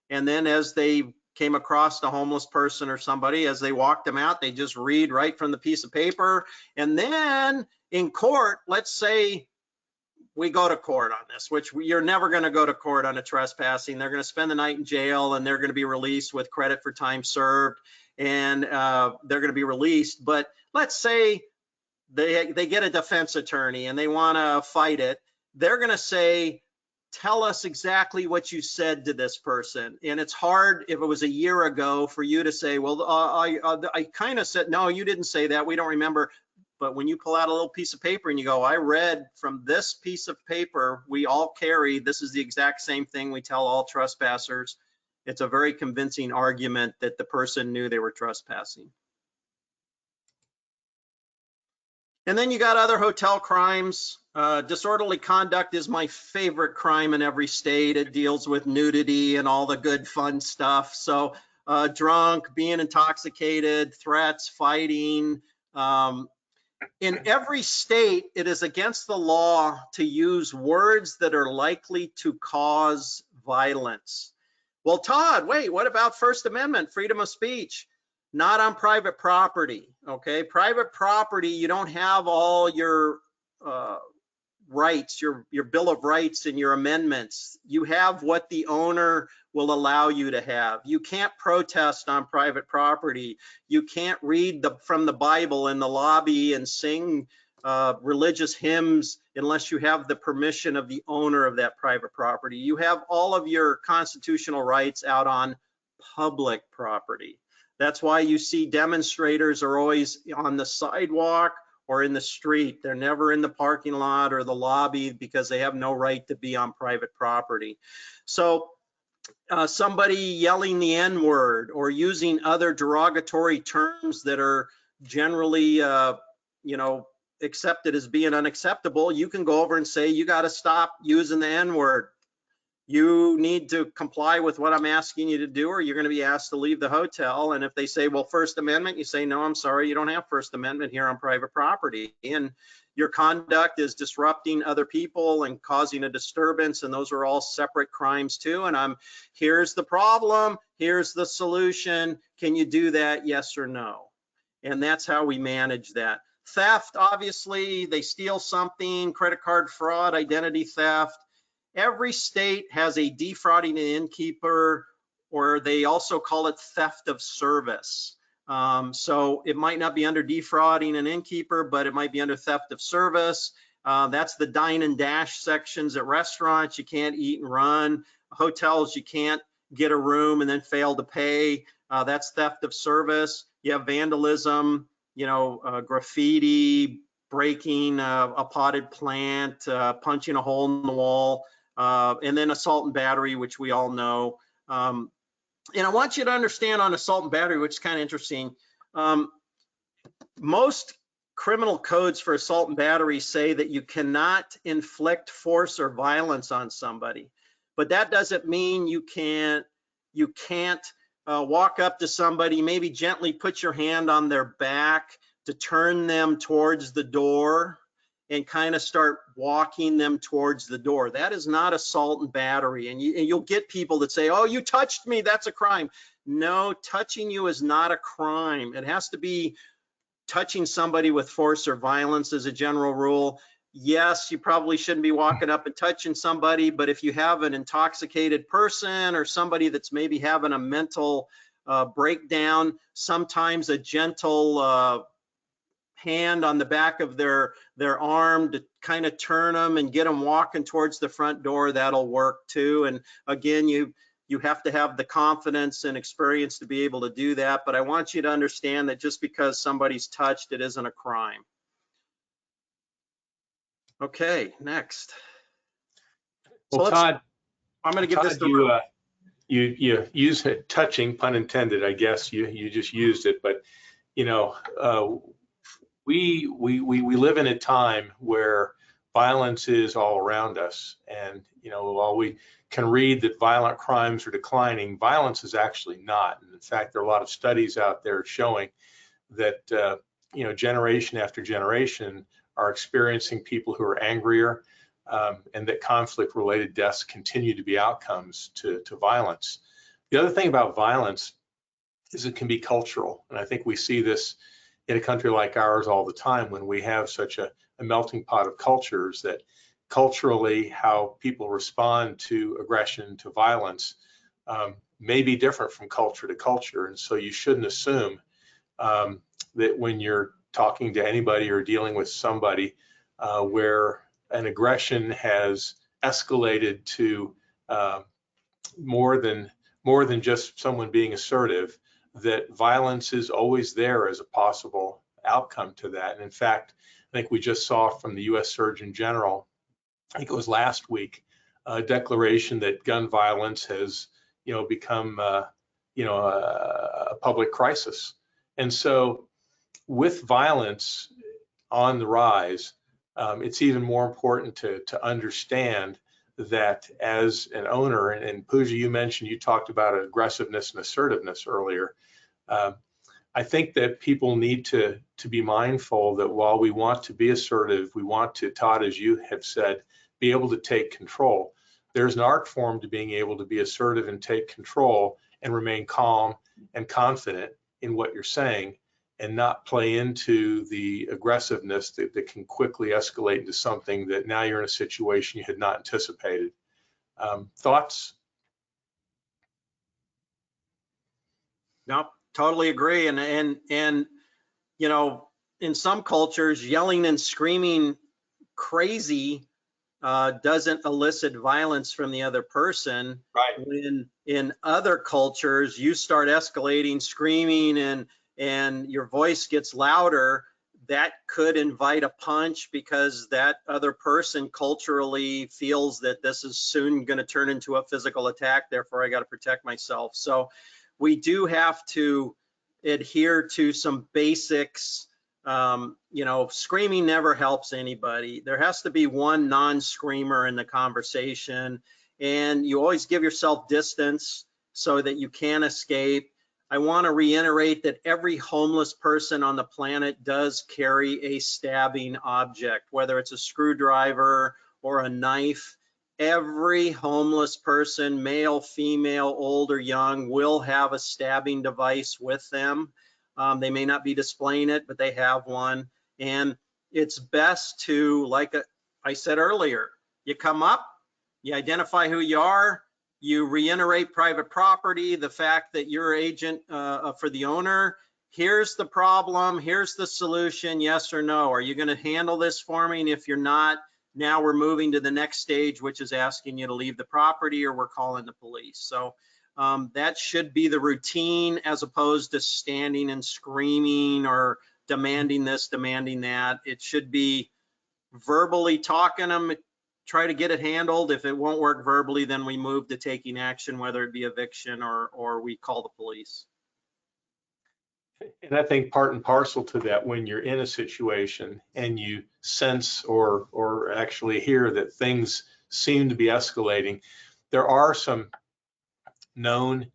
And then as they came across a homeless person or somebody, as they walked them out, they just read right from the piece of paper. And then in court, let's say we go to court on this, which you're never going to go to court on a trespassing. They're going to spend the night in jail and they're going to be released with credit for time served, and they're going to be released. But let's say they get a defense attorney and they want to fight it. They're going to say, tell us exactly what you said to this person. And it's hard if it was a year ago for you to say, well, I kind of said, no, you didn't say that. We don't remember. But when you pull out a little piece of paper and you go, I read from this piece of paper we all carry, this is the exact same thing we tell all trespassers. It's a very convincing argument that the person knew they were trespassing. And then you got other hotel crimes. Disorderly conduct is my favorite crime in every state. It deals with nudity and all the good fun stuff. So drunk, being intoxicated, threats, fighting. In every state, it is against the law to use words that are likely to cause violence. Well, Todd, wait, what about First Amendment, freedom of speech? Not on private property, okay? Private property, you don't have all your rights, your Bill of Rights and your amendments. You have what the owner will allow you to have. You can't protest on private property. You can't read from the Bible in the lobby and sing religious hymns unless you have the permission of the owner of that private property. You have all of your constitutional rights out on public property. That's why you see demonstrators are always on the sidewalk or in the street. They're never in the parking lot or the lobby because they have no right to be on private property. So somebody yelling the N-word or using other derogatory terms that are generally, accepted as being unacceptable, you can go over and say, you got to stop using the N-word. You need to comply with what I'm asking you to do, or you're going to be asked to leave the hotel. And if they say, well, First Amendment, you say, no, I'm sorry, you don't have First Amendment here on private property. And your conduct is disrupting other people and causing a disturbance, and those are all separate crimes too. And here's the problem, here's the solution. Can you do that, yes or no? And that's how we manage that. Theft, obviously, they steal something, credit card fraud, identity theft. Every state has a defrauding an innkeeper, or they also call it theft of service. So it might not be under defrauding an innkeeper, but it might be under theft of service. That's the dine and dash sections at restaurants. You can't eat and run. Hotels, you can't get a room and then fail to pay. That's theft of service. You have vandalism, graffiti, breaking a potted plant, punching a hole in the wall. And then assault and battery, which we all know. And I want you to understand on assault and battery, which is kind of interesting. Most criminal codes for assault and battery say that you cannot inflict force or violence on somebody, but that doesn't mean you can't walk up to somebody, maybe gently put your hand on their back to turn them towards the door and kind of start walking them towards the door. That is not assault and battery. And you'll get people that say, oh, you touched me, that's a crime. No, touching you is not a crime. It has to be touching somebody with force or violence as a general rule. Yes, you probably shouldn't be walking up and touching somebody, but if you have an intoxicated person or somebody that's maybe having a mental breakdown, sometimes a gentle hand on the back of their arm to kind of turn them and get them walking towards the front door, that'll work too. And again, you have to have the confidence and experience to be able to do that. But I want you to understand that just because somebody's touched, it isn't a crime. Okay, next. Well, So Todd, I'm going to give this to you use it, touching, pun intended, I guess you just used it, but you know, we live in a time where violence is all around us, and you know, while we can read that violent crimes are declining, violence is actually not. And in fact, there are a lot of studies out there showing that you know, generation after generation are experiencing people who are angrier, and that conflict-related deaths continue to be outcomes to violence. The other thing about violence is it can be cultural, and I think we see this in a country like ours all the time when we have such a melting pot of cultures, that culturally how people respond to aggression, to violence, may be different from culture to culture. And so you shouldn't assume that when you're talking to anybody or dealing with somebody where an aggression has escalated to more than just someone being assertive, that violence is always there as a possible outcome to that. And in fact, I think we just saw from the U.S. Surgeon General, I think it was last week, a declaration that gun violence has, you know, become, you know, a public crisis. And so with violence on the rise, it's even more important to understand that as an owner, and Pooja, you mentioned, you talked about aggressiveness and assertiveness earlier. I think that people need to be mindful that while we want to be assertive, we want to, Todd, as you have said, be able to take control. There's an art form to being able to be assertive and take control and remain calm and confident in what you're saying, and not play into the aggressiveness that can quickly escalate into something that now you're in a situation you had not anticipated. Thoughts? No, totally agree. And you know, in some cultures, yelling and screaming crazy doesn't elicit violence from the other person. Right. When in other cultures, you start escalating, screaming, and your voice gets louder, that could invite a punch because that other person culturally feels that this is soon going to turn into a physical attack. Therefore, I got to protect myself. So we do have to adhere to some basics. You know, screaming never helps anybody. There has to be one non-screamer in the conversation, and you always give yourself distance so that you can escape. I want to reiterate that every homeless person on the planet does carry a stabbing object, whether it's a screwdriver or a knife. Every homeless person, male, female, old or young, will have a stabbing device with them. They may not be displaying it, but they have one. And it's best to, like I said earlier, you come up, you identify who you are, you reiterate private property, the fact that you're agent for the owner. Here's the problem, here's the solution, yes or no. Are you going to handle this for me? And if you're not, now we're moving to the next stage, which is asking you to leave the property, or we're calling the police. So that should be the routine, as opposed to standing and screaming or demanding this, demanding that. It should be verbally talking them, try to get it handled. If it won't work verbally, then we move to taking action, whether it be eviction or we call the police. And I think part and parcel to that, when you're in a situation and you sense or actually hear that things seem to be escalating, there are some known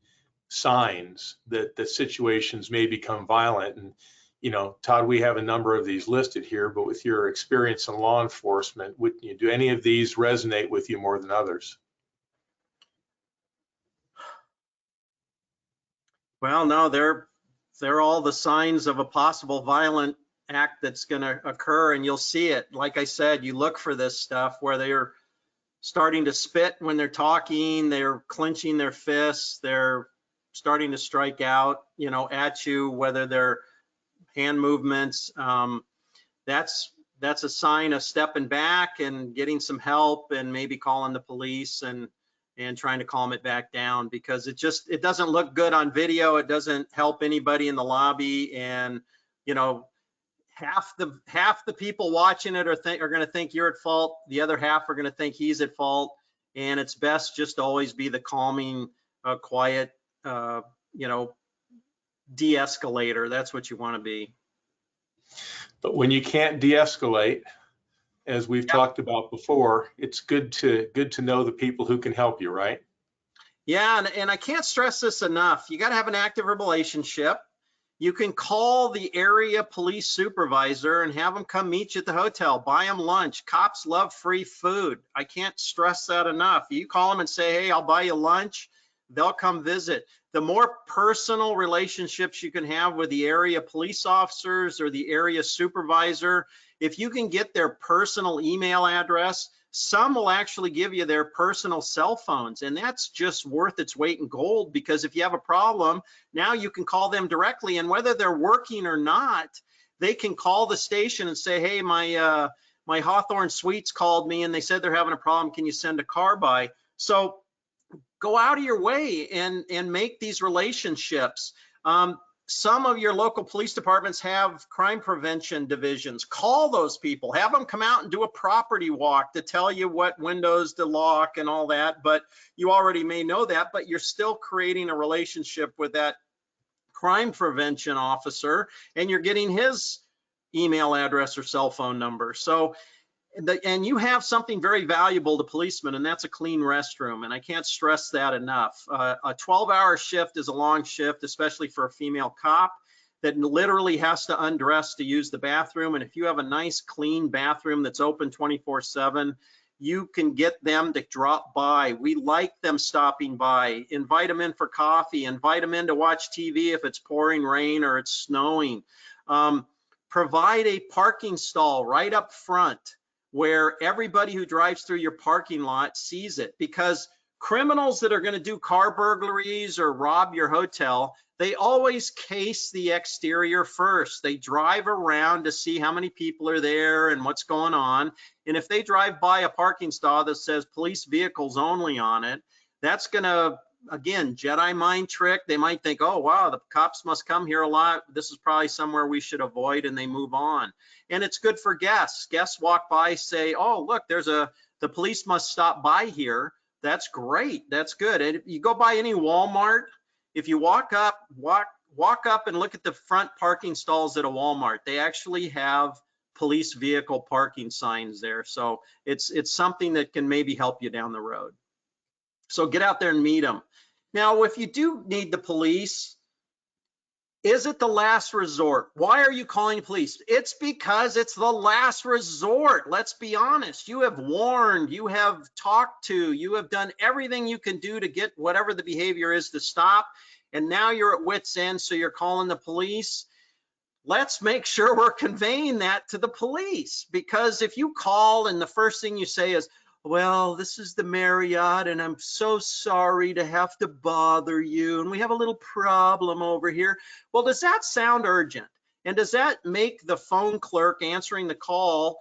signs that the situations may become violent. And, you know, Todd, we have a number of these listed here, but with your experience in law enforcement, do any of these resonate with you more than others? Well, no, they're all the signs of a possible violent act that's going to occur, and you'll see it. Like I said, you look for this stuff where they're starting to spit when they're talking, they're clenching their fists, they're starting to strike out, you know, at you, whether they're hand movements. That's a sign of stepping back and getting some help and maybe calling the police and trying to calm it back down, because it doesn't look good on video. It doesn't help anybody in the lobby. And, you know, half the people watching it are going to think you're at fault. The other half are going to think he's at fault. And it's best just to always be the calming, quiet, you know, de-escalator. That's what you want to be. But when you can't de-escalate, as we've talked about before, it's good to know the people who can help you, right? Yeah, and I can't stress this enough. You got to have an active relationship. You can call the area police supervisor and have them come meet you at the hotel, buy them lunch. Cops love free food. I can't stress that enough. You call them and say, hey, I'll buy you lunch. They'll come visit. The more personal relationships you can have with the area police officers or the area supervisor, if you can get their personal email address, some will actually give you their personal cell phones, and that's just worth its weight in gold, because if you have a problem, now you can call them directly, and whether they're working or not, they can call the station and say, hey, my Hawthorne Suites called me and they said they're having a problem. Can you send a car by? So go out of your way and make these relationships. Some of your local police departments have crime prevention divisions. Call those people, have them come out and do a property walk to tell you what windows to lock and all that. But you already may know that, but you're still creating a relationship with that crime prevention officer, and you're getting his email address or cell phone number. So, and you have something very valuable to policemen, and that's a clean restroom. And I can't stress that enough. A 12-hour shift is a long shift, especially for a female cop that literally has to undress to use the bathroom. And if you have a nice, clean bathroom that's open 24/7, you can get them to drop by. We like them stopping by. Invite them in for coffee. Invite them in to watch TV if it's pouring rain or it's snowing. Provide a parking stall right up front where everybody who drives through your parking lot sees it, because criminals that are going to do car burglaries or rob your hotel, they always case the exterior first. They drive around to see how many people are there and what's going on. And if they drive by a parking stall that says police vehicles only on it, that's going to, again, Jedi mind trick. They might think, oh, wow, the cops must come here a lot. This is probably somewhere we should avoid, and they move on. And it's good for guests. Guests walk by, say, oh, look, the police must stop by here. That's great. That's good. And if you go by any Walmart, if you walk up and look at the front parking stalls at a Walmart, they actually have police vehicle parking signs there. So it's something that can maybe help you down the road. So get out there and meet them. Now, if you do need the police, is it the last resort? Why are you calling the police? It's because it's the last resort. Let's be honest. You have warned, you have talked to, you have done everything you can do to get whatever the behavior is to stop. And now you're at wit's end, so you're calling the police. Let's make sure we're conveying that to the police, because if you call and the first thing you say is, well, this is the Marriott and I'm so sorry to have to bother you, and we have a little problem over here. Well, does that sound urgent? And does that make the phone clerk answering the call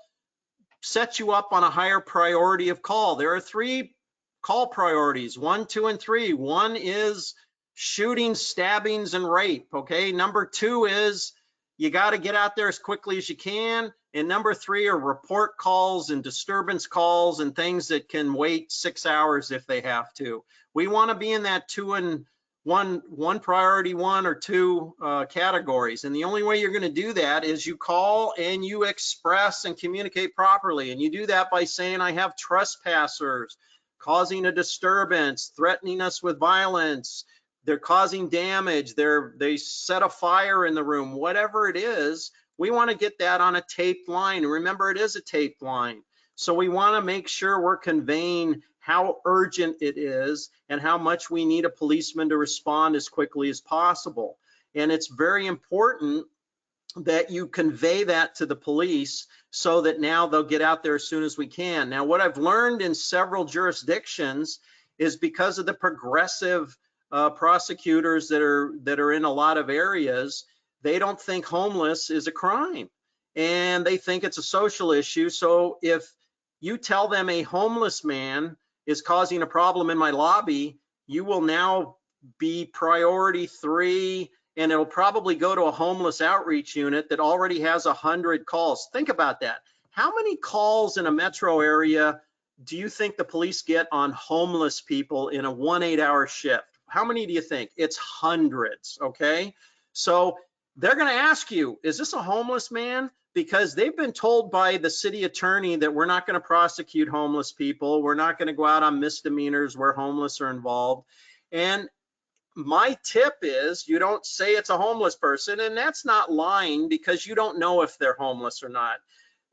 set you up on a higher priority of call? There are 3 call priorities, 1, 2, and 3. 1 is shooting, stabbings, and rape, okay? Number 2 is You got to get out there as quickly as you can. And number 3 are report calls and disturbance calls and things that can wait 6 hours if they have to. We want to be in that 2 and 1 priority 1 or 2 categories. And the only way you're going to do that is you call and you express and communicate properly. And you do that by saying, I have trespassers causing a disturbance, threatening us with violence, they're causing damage, they set a fire in the room, whatever it is. We want to get that on a taped line. And remember, it is a taped line. So we want to make sure we're conveying how urgent it is and how much we need a policeman to respond as quickly as possible. And it's very important that you convey that to the police so that now they'll get out there as soon as we can. Now, what I've learned in several jurisdictions is because of the progressive prosecutors that are in a lot of areas, they don't think homeless is a crime and they think it's a social issue. So if you tell them a homeless man is causing a problem in my lobby, you will now be priority 3, and it'll probably go to a homeless outreach unit that already has 100 calls. Think about that. How many calls in a metro area do you think the police get on homeless people in a 1 8-hour shift? How many do you think? It's hundreds, okay? So they're gonna ask you, is this a homeless man? Because they've been told by the city attorney that we're not gonna prosecute homeless people. We're not gonna go out on misdemeanors where homeless are involved. And my tip is you don't say it's a homeless person, and that's not lying because you don't know if they're homeless or not.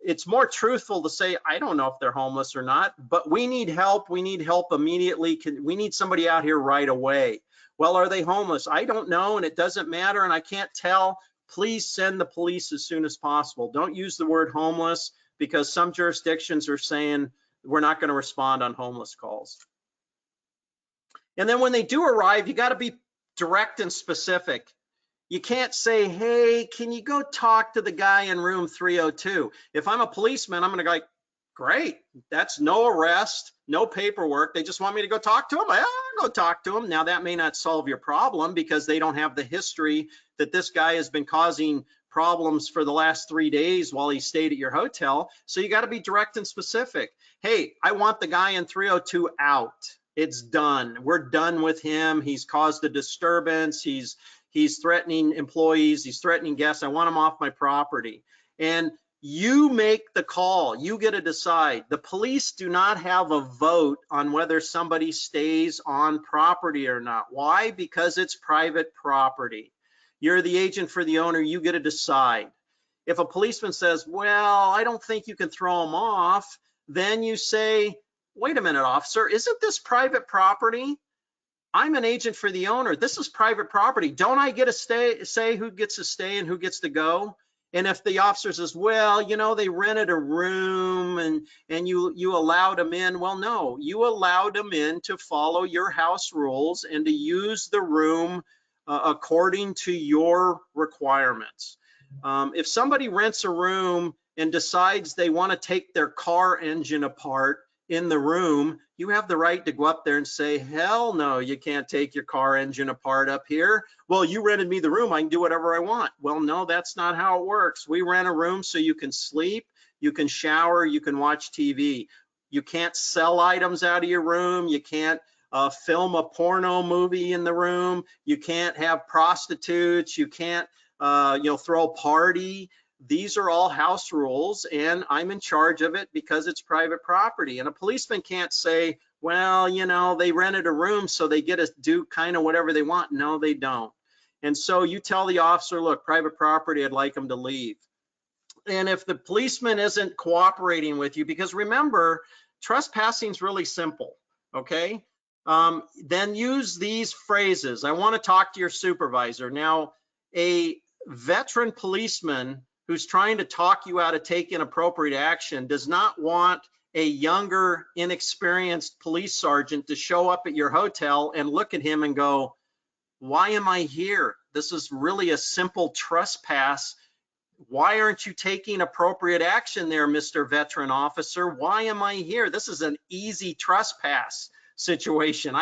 It's more truthful to say, I don't know if they're homeless or not, but we need help. We need help immediately. We need somebody out here right away. Well, are they homeless? I don't know, and it doesn't matter, and I can't tell. Please send the police as soon as possible. Don't use the word homeless because some jurisdictions are saying we're not going to respond on homeless calls. And then when they do arrive, you got to be direct and specific. You can't say, hey, can you go talk to the guy in room 302? If I'm a policeman, I'm going to go like, great, that's no arrest, no paperwork. They just want me to go talk to him. I'll go talk to him. Now that may not solve your problem because they don't have the history that this guy has been causing problems for the last 3 days while he stayed at your hotel. So you got to be direct and specific. Hey, I want the guy in 302 out. It's done. We're done with him. He's caused a disturbance. He's threatening employees. He's threatening guests. I want him off my property. And you make the call. You get to decide. The police do not have a vote on whether somebody stays on property or not. Why? Because it's private property. You're the agent for the owner. You get to decide. If a policeman says, well, I don't think you can throw him off, then you say, wait a minute, officer, isn't this private property? I'm an agent for the owner. This is private property. Don't I get to say who gets to stay and who gets to go? And if the officer says, well, you know, they rented a room and you allowed them in, well, no, you allowed them in to follow your house rules and to use the room according to your requirements. If somebody rents a room and decides they want to take their car engine apart in the room, you have the right to go up there and say, hell no, you can't take your car engine apart up here. Well, you rented me the room, I can do whatever I want. Well, no, that's not how it works. We rent a room so you can sleep, you can shower, you can watch TV. You can't sell items out of your room. You can't film a porno movie in the room. You can't have prostitutes. You can't throw a party. These are all house rules, and I'm in charge of it because it's private property. And a policeman can't say, well, you know, they rented a room so they get to do kind of whatever they want. No, they don't. And so you tell the officer, look, private property, I'd like them to leave. And if the policeman isn't cooperating with you, because remember, trespassing is really simple, okay? Then use these phrases. I want to talk to your supervisor. Now, a veteran policeman who's trying to talk you out of taking appropriate action does not want a younger, inexperienced police sergeant to show up at your hotel and look at him and go, why am I here? This is really a simple trespass. Why aren't you taking appropriate action there, Mr. Veteran Officer? Why am I here? This is an easy trespass situation.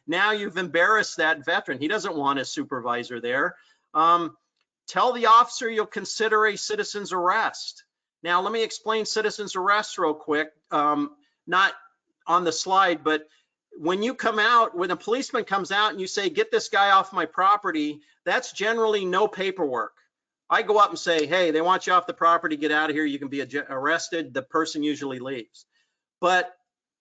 Now you've embarrassed that veteran. He doesn't want his supervisor there. tell the officer you'll consider a citizen's arrest. Now, let me explain citizen's arrest real quick. Not on the slide, but when you come out, when a policeman comes out and you say, get this guy off my property, that's generally no paperwork. I go up and say, hey, they want you off the property, get out of here, you can be arrested. The person usually leaves. But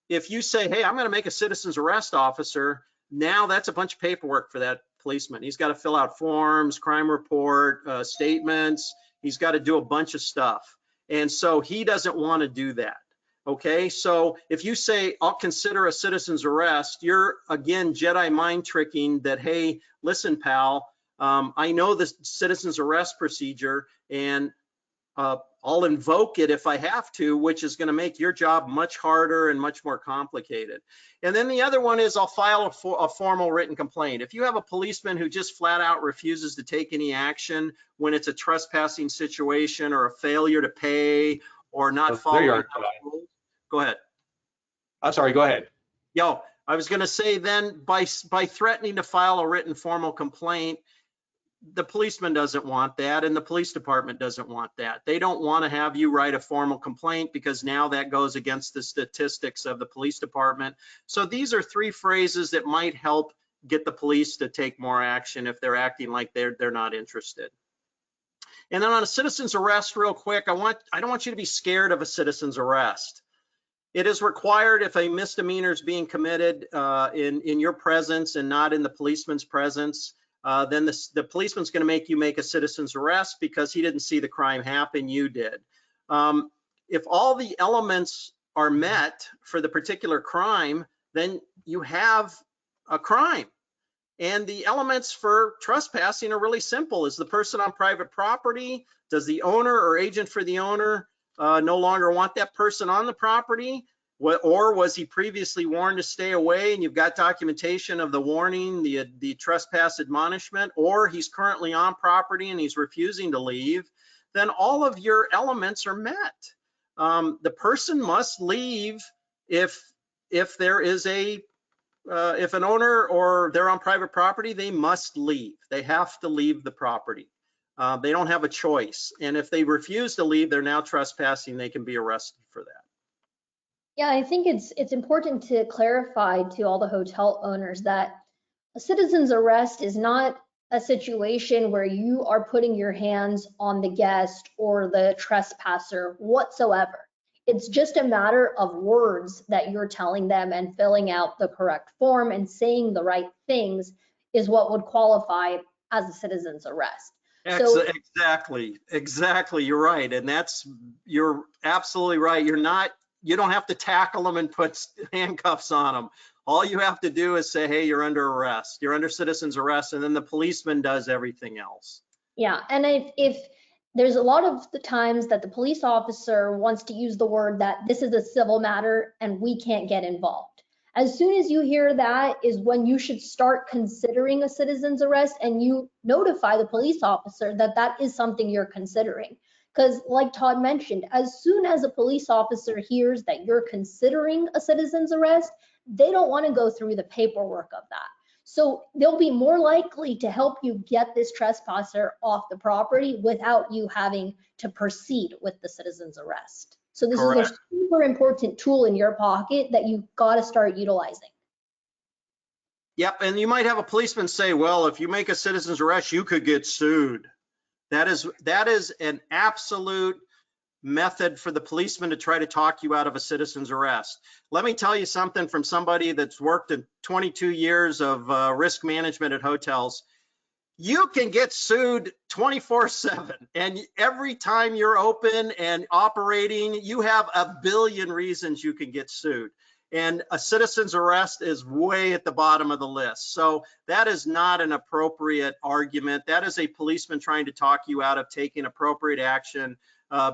if you say, hey, I'm going to make a citizen's arrest, officer, now that's a bunch of paperwork for that policeman. He's got to fill out forms, crime report, statements. He's got to do a bunch of stuff. And so he doesn't want to do that. Okay, so if you say, I'll consider a citizen's arrest, you're, again, Jedi mind tricking that, hey, listen, pal, I know the citizen's arrest procedure, and I'll invoke it if I have to, which is going to make your job much harder and much more complicated. And then the other one is I'll file a formal written complaint. If you have a policeman who just flat out refuses to take any action when it's a trespassing situation or a failure to pay or not following rules. Go ahead. I'm sorry, go ahead. Yo, I was going to say then by threatening to file a written formal complaint, the policeman doesn't want that and the police department doesn't want that. They don't want to have you write a formal complaint because now that goes against the statistics of the police department. So these are three phrases that might help get the police to take more action if they're acting like they're not interested. And then on a citizen's arrest, real quick, I don't want you to be scared of a citizen's arrest. It is required if a misdemeanor is being committed in your presence and not in the policeman's presence, then the policeman's going to make you make a citizen's arrest because he didn't see the crime happen, you did. If all the elements are met for the particular crime, then you have a crime. And the elements for trespassing are really simple. Is the person on private property? Does the owner or agent for the owner no longer want that person on the property? Or was he previously warned to stay away and you've got documentation of the warning, the trespass admonishment, or he's currently on property and he's refusing to leave? Then all of your elements are met. The person must leave if there is if an owner or they're on private property, they must leave. They have to leave the property. They don't have a choice. And if they refuse to leave, they're now trespassing. They can be arrested for that. Yeah, I think it's important to clarify to all the hotel owners that a citizen's arrest is not a situation where you are putting your hands on the guest or the trespasser whatsoever. It's just a matter of words that you're telling them, and filling out the correct form and saying the right things is what would qualify as a citizen's arrest. So, Exactly. You're right. And you're absolutely right. You don't have to tackle them and put handcuffs on them. All you have to do is say, hey, you're under arrest. You're under citizen's arrest. And then the policeman does everything else. yeah, and if there's a lot of the times that the police officer wants to use the word that this is a civil matter and we can't get involved. As soon as you hear that is when you should start considering a citizen's arrest, and you notify the police officer that that is something you're considering. Because like Todd mentioned, as soon as a police officer hears that you're considering a citizen's arrest, they don't want to go through the paperwork of that. So they'll be more likely to help you get this trespasser off the property without you having to proceed with the citizen's arrest. So this is a super important tool in your pocket that you've got to start utilizing. Yep, and you might have a policeman say, well, if you make a citizen's arrest, you could get sued. That is an absolute method for the policeman to try to talk you out of a citizen's arrest. Let me tell you something from somebody that's worked in 22 years of risk management at hotels. You can get sued 24/7, and every time you're open and operating, you have a billion reasons you can get sued. And a citizen's arrest is way at the bottom of the list. So that is not an appropriate argument. That is a policeman trying to talk you out of taking appropriate action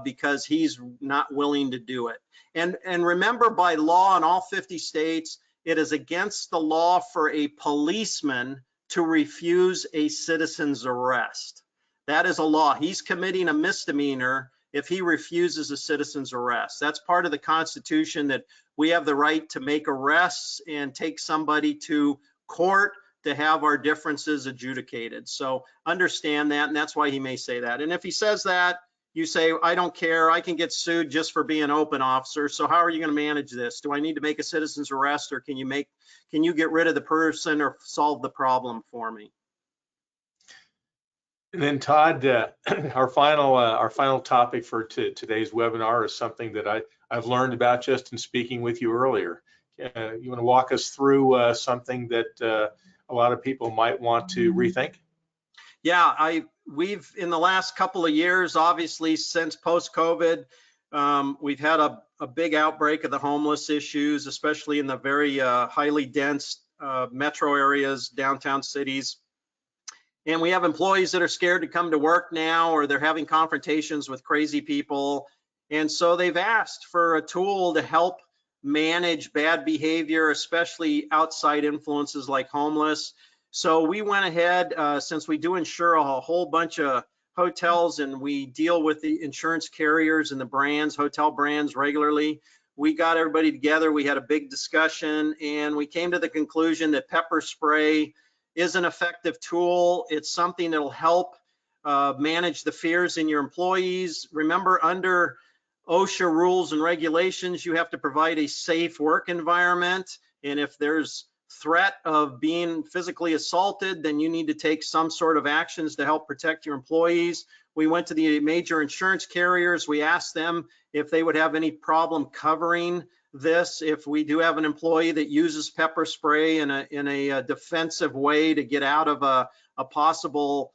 because he's not willing to do it. And remember, by law in all 50 states, it is against the law for a policeman to refuse a citizen's arrest. That is a law. He's committing a misdemeanor if he refuses a citizen's arrest. That's part of the Constitution, that we have the right to make arrests and take somebody to court to have our differences adjudicated. So understand that, and that's why he may say that. And if he says that, you say, I don't care, I can get sued just for being open, officer. So how are you going to manage this? Do I need to make a citizen's arrest, or can you get rid of the person or solve the problem for me? And then Todd, our final topic for today's webinar is something that I've learned about just in speaking with you earlier. You want to walk us through something that a lot of people might want to rethink? Yeah, we've in the last couple of years, obviously since post-COVID, we've had a big outbreak of the homeless issues, especially in the very highly dense metro areas, downtown cities. And we have employees that are scared to come to work now, or they're having confrontations with crazy people. And so they've asked for a tool to help manage bad behavior, especially outside influences like homeless. So we went ahead, since we do insure a whole bunch of hotels and we deal with the insurance carriers and the brands, hotel brands regularly, we got everybody together, we had a big discussion, and we came to the conclusion that pepper spray is an effective tool. It's something that'll help manage the fears in your employees. Remember, under OSHA rules and regulations, you have to provide a safe work environment. And if there's threat of being physically assaulted, then you need to take some sort of actions to help protect your employees. We went to the major insurance carriers. We asked them if they would have any problem covering this if we do have an employee that uses pepper spray in a defensive way to get out of a possible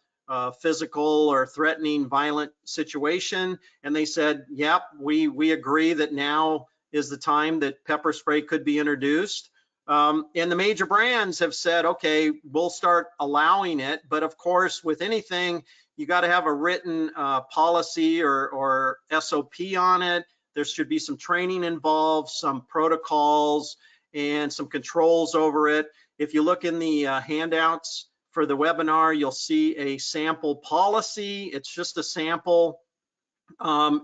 physical or threatening violent situation. And they said, yep, we agree that now is the time that pepper spray could be introduced. And the major brands have said, okay, we'll start allowing it. But of course, with anything, you got to have a written policy or SOP on it. There should be some training involved, some protocols, and some controls over it. If you look in the handouts for the webinar, you'll see a sample policy. It's just a sample.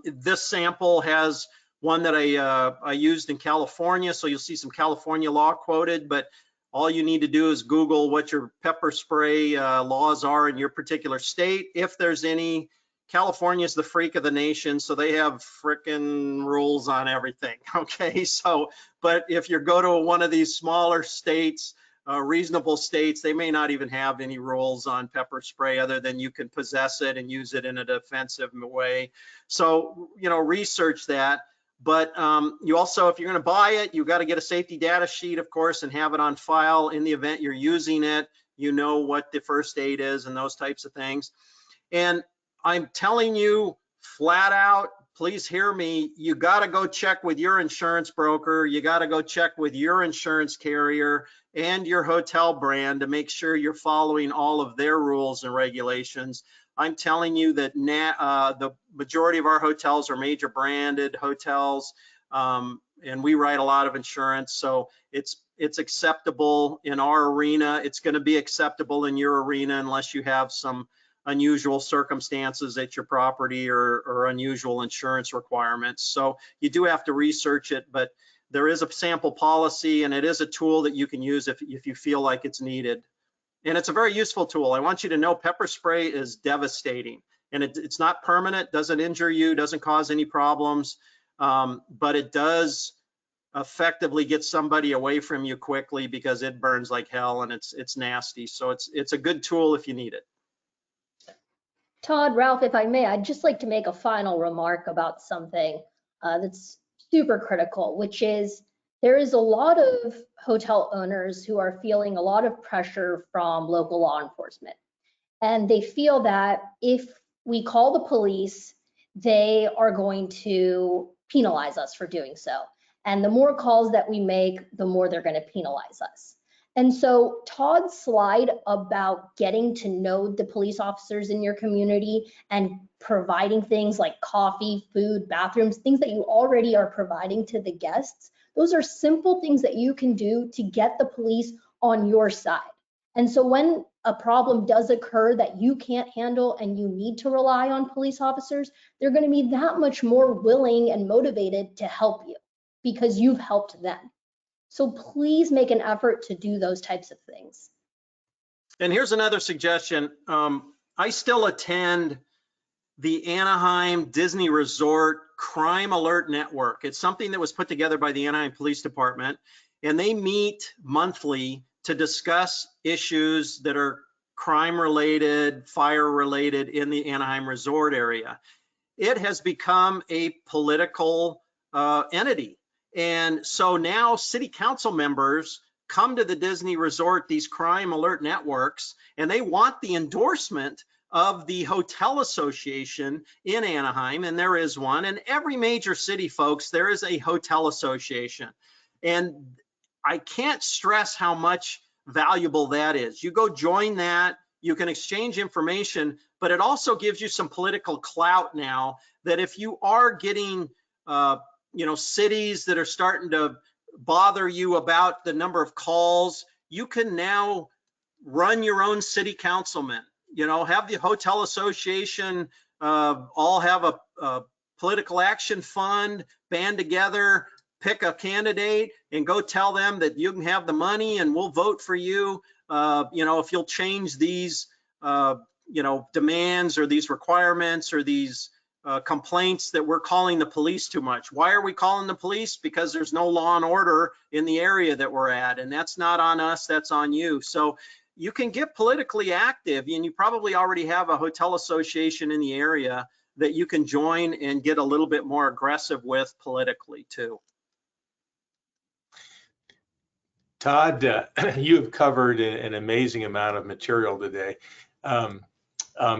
This sample has one that I used in California, so you'll see some California law quoted, but all you need to do is Google what your pepper spray laws are in your particular state, if there's any. California is the freak of the nation, so they have frickin' rules on everything, okay? So, but if you go to one of these smaller states, reasonable states, they may not even have any rules on pepper spray other than you can possess it and use it in a defensive way. So, you know, research that. But you also, if you're going to buy it, you got to get a safety data sheet, of course, and have it on file in the event you're using it. You know what the first aid is and those types of things. And I'm telling you flat out, please hear me, you got to go check with your insurance broker. You got to go check with your insurance carrier and your hotel brand to make sure you're following all of their rules and regulations. I'm telling you that the majority of our hotels are major branded hotels, and we write a lot of insurance, so it's acceptable in our arena. It's going to be acceptable in your arena unless you have some unusual circumstances at your property or unusual insurance requirements. So you do have to research it, but there is a sample policy, and it is a tool that you can use if you feel like it's needed. And it's a very useful tool. I want you to know pepper spray is devastating, and it's not permanent, doesn't injure you, doesn't cause any problems, but it does effectively get somebody away from you quickly because it burns like hell and it's nasty. So it's a good tool if you need it. Todd, Ralph, if I may, I'd just like to make a final remark about something that's super critical, which is there is a lot of hotel owners who are feeling a lot of pressure from local law enforcement. And they feel that if we call the police, they are going to penalize us for doing so. And the more calls that we make, the more they're going to penalize us. And so Todd's slide about getting to know the police officers in your community and providing things like coffee, food, bathrooms, things that you already are providing to the guests, those are simple things that you can do to get the police on your side. And so when a problem does occur that you can't handle and you need to rely on police officers, they're going to be that much more willing and motivated to help you because you've helped them. So please make an effort to do those types of things. And here's another suggestion. I still attend the Anaheim Disney Resort Crime Alert Network. It's something that was put together by the Anaheim Police Department, and they meet monthly to discuss issues that are crime related, fire related in the Anaheim Resort area. It has become a political entity. And so now city council members come to the Disney Resort, these crime alert networks, and they want the endorsement of the Hotel Association in Anaheim, and there is one. In every major city, folks, there is a hotel association. And I can't stress how much valuable that is. You go join that, you can exchange information, but it also gives you some political clout now that if you are getting, cities that are starting to bother you about the number of calls, you can now run your own city councilman, have the hotel association all have a political action fund, band together, pick a candidate and go tell them that you can have the money and we'll vote for you. If you'll change these, demands or these requirements or these complaints that we're calling the police too much. Why are we calling the police? Because there's no law and order in the area that we're at, and that's not on us, that's on you. So you can get politically active, and you probably already have a hotel association in the area that you can join and get a little bit more aggressive with politically too. Todd, you have covered an amazing amount of material today.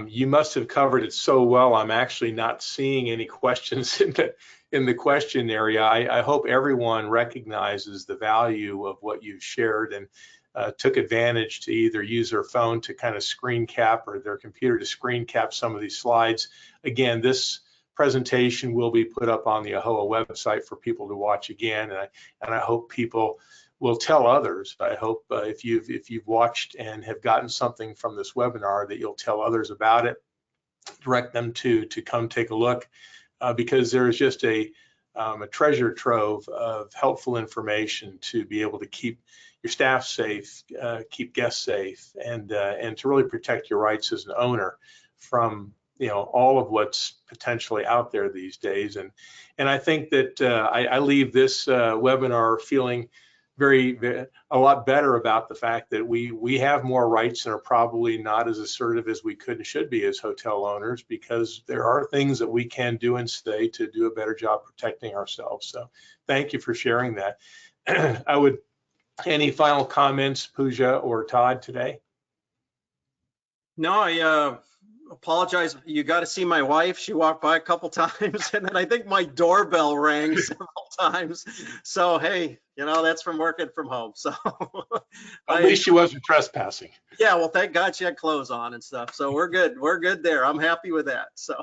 You must have covered it so well. I'm actually not seeing any questions in the question area. I hope everyone recognizes the value of what you've shared and took advantage to either use their phone to kind of screen cap or their computer to screen cap some of these slides. Again, this presentation will be put up on the AAHOA website for people to watch again, and I hope people will tell others. I hope if you've watched and have gotten something from this webinar that you'll tell others about it, direct them to come take a look, because there's just a treasure trove of helpful information to be able to keep your staff safe, keep guests safe, and to really protect your rights as an owner from all of what's potentially out there these days. And I think that I leave this webinar feeling a lot better about the fact that we have more rights and are probably not as assertive as we could and should be as hotel owners, because there are things that we can do and say to do a better job protecting ourselves. So thank you for sharing that. Any final comments, Pooja or Todd, today? No, I apologize. You got to see my wife. She walked by a couple times, and then I think my doorbell rang several times. So, hey, that's from working from home. So at least she wasn't trespassing. Yeah, well, thank God she had clothes on and stuff. So we're good. We're good there. I'm happy with that. So.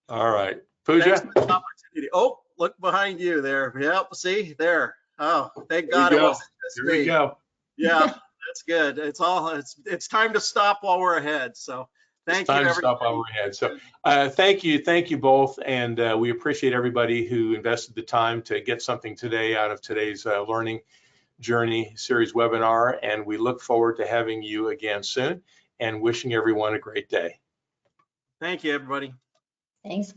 All right, Pooja. Thanks for the opportunity. Oh, look behind you there. Yep, see there. Oh, thank God it wasn't just me. There we go. Yeah. That's good. It's time to stop while we're ahead. So thank you, everybody. Stop while we're ahead. So thank you both, and we appreciate everybody who invested the time to get something today out of today's Learning Journey series webinar, and we look forward to having you again soon and wishing everyone a great day. Thank you, everybody. Thanks.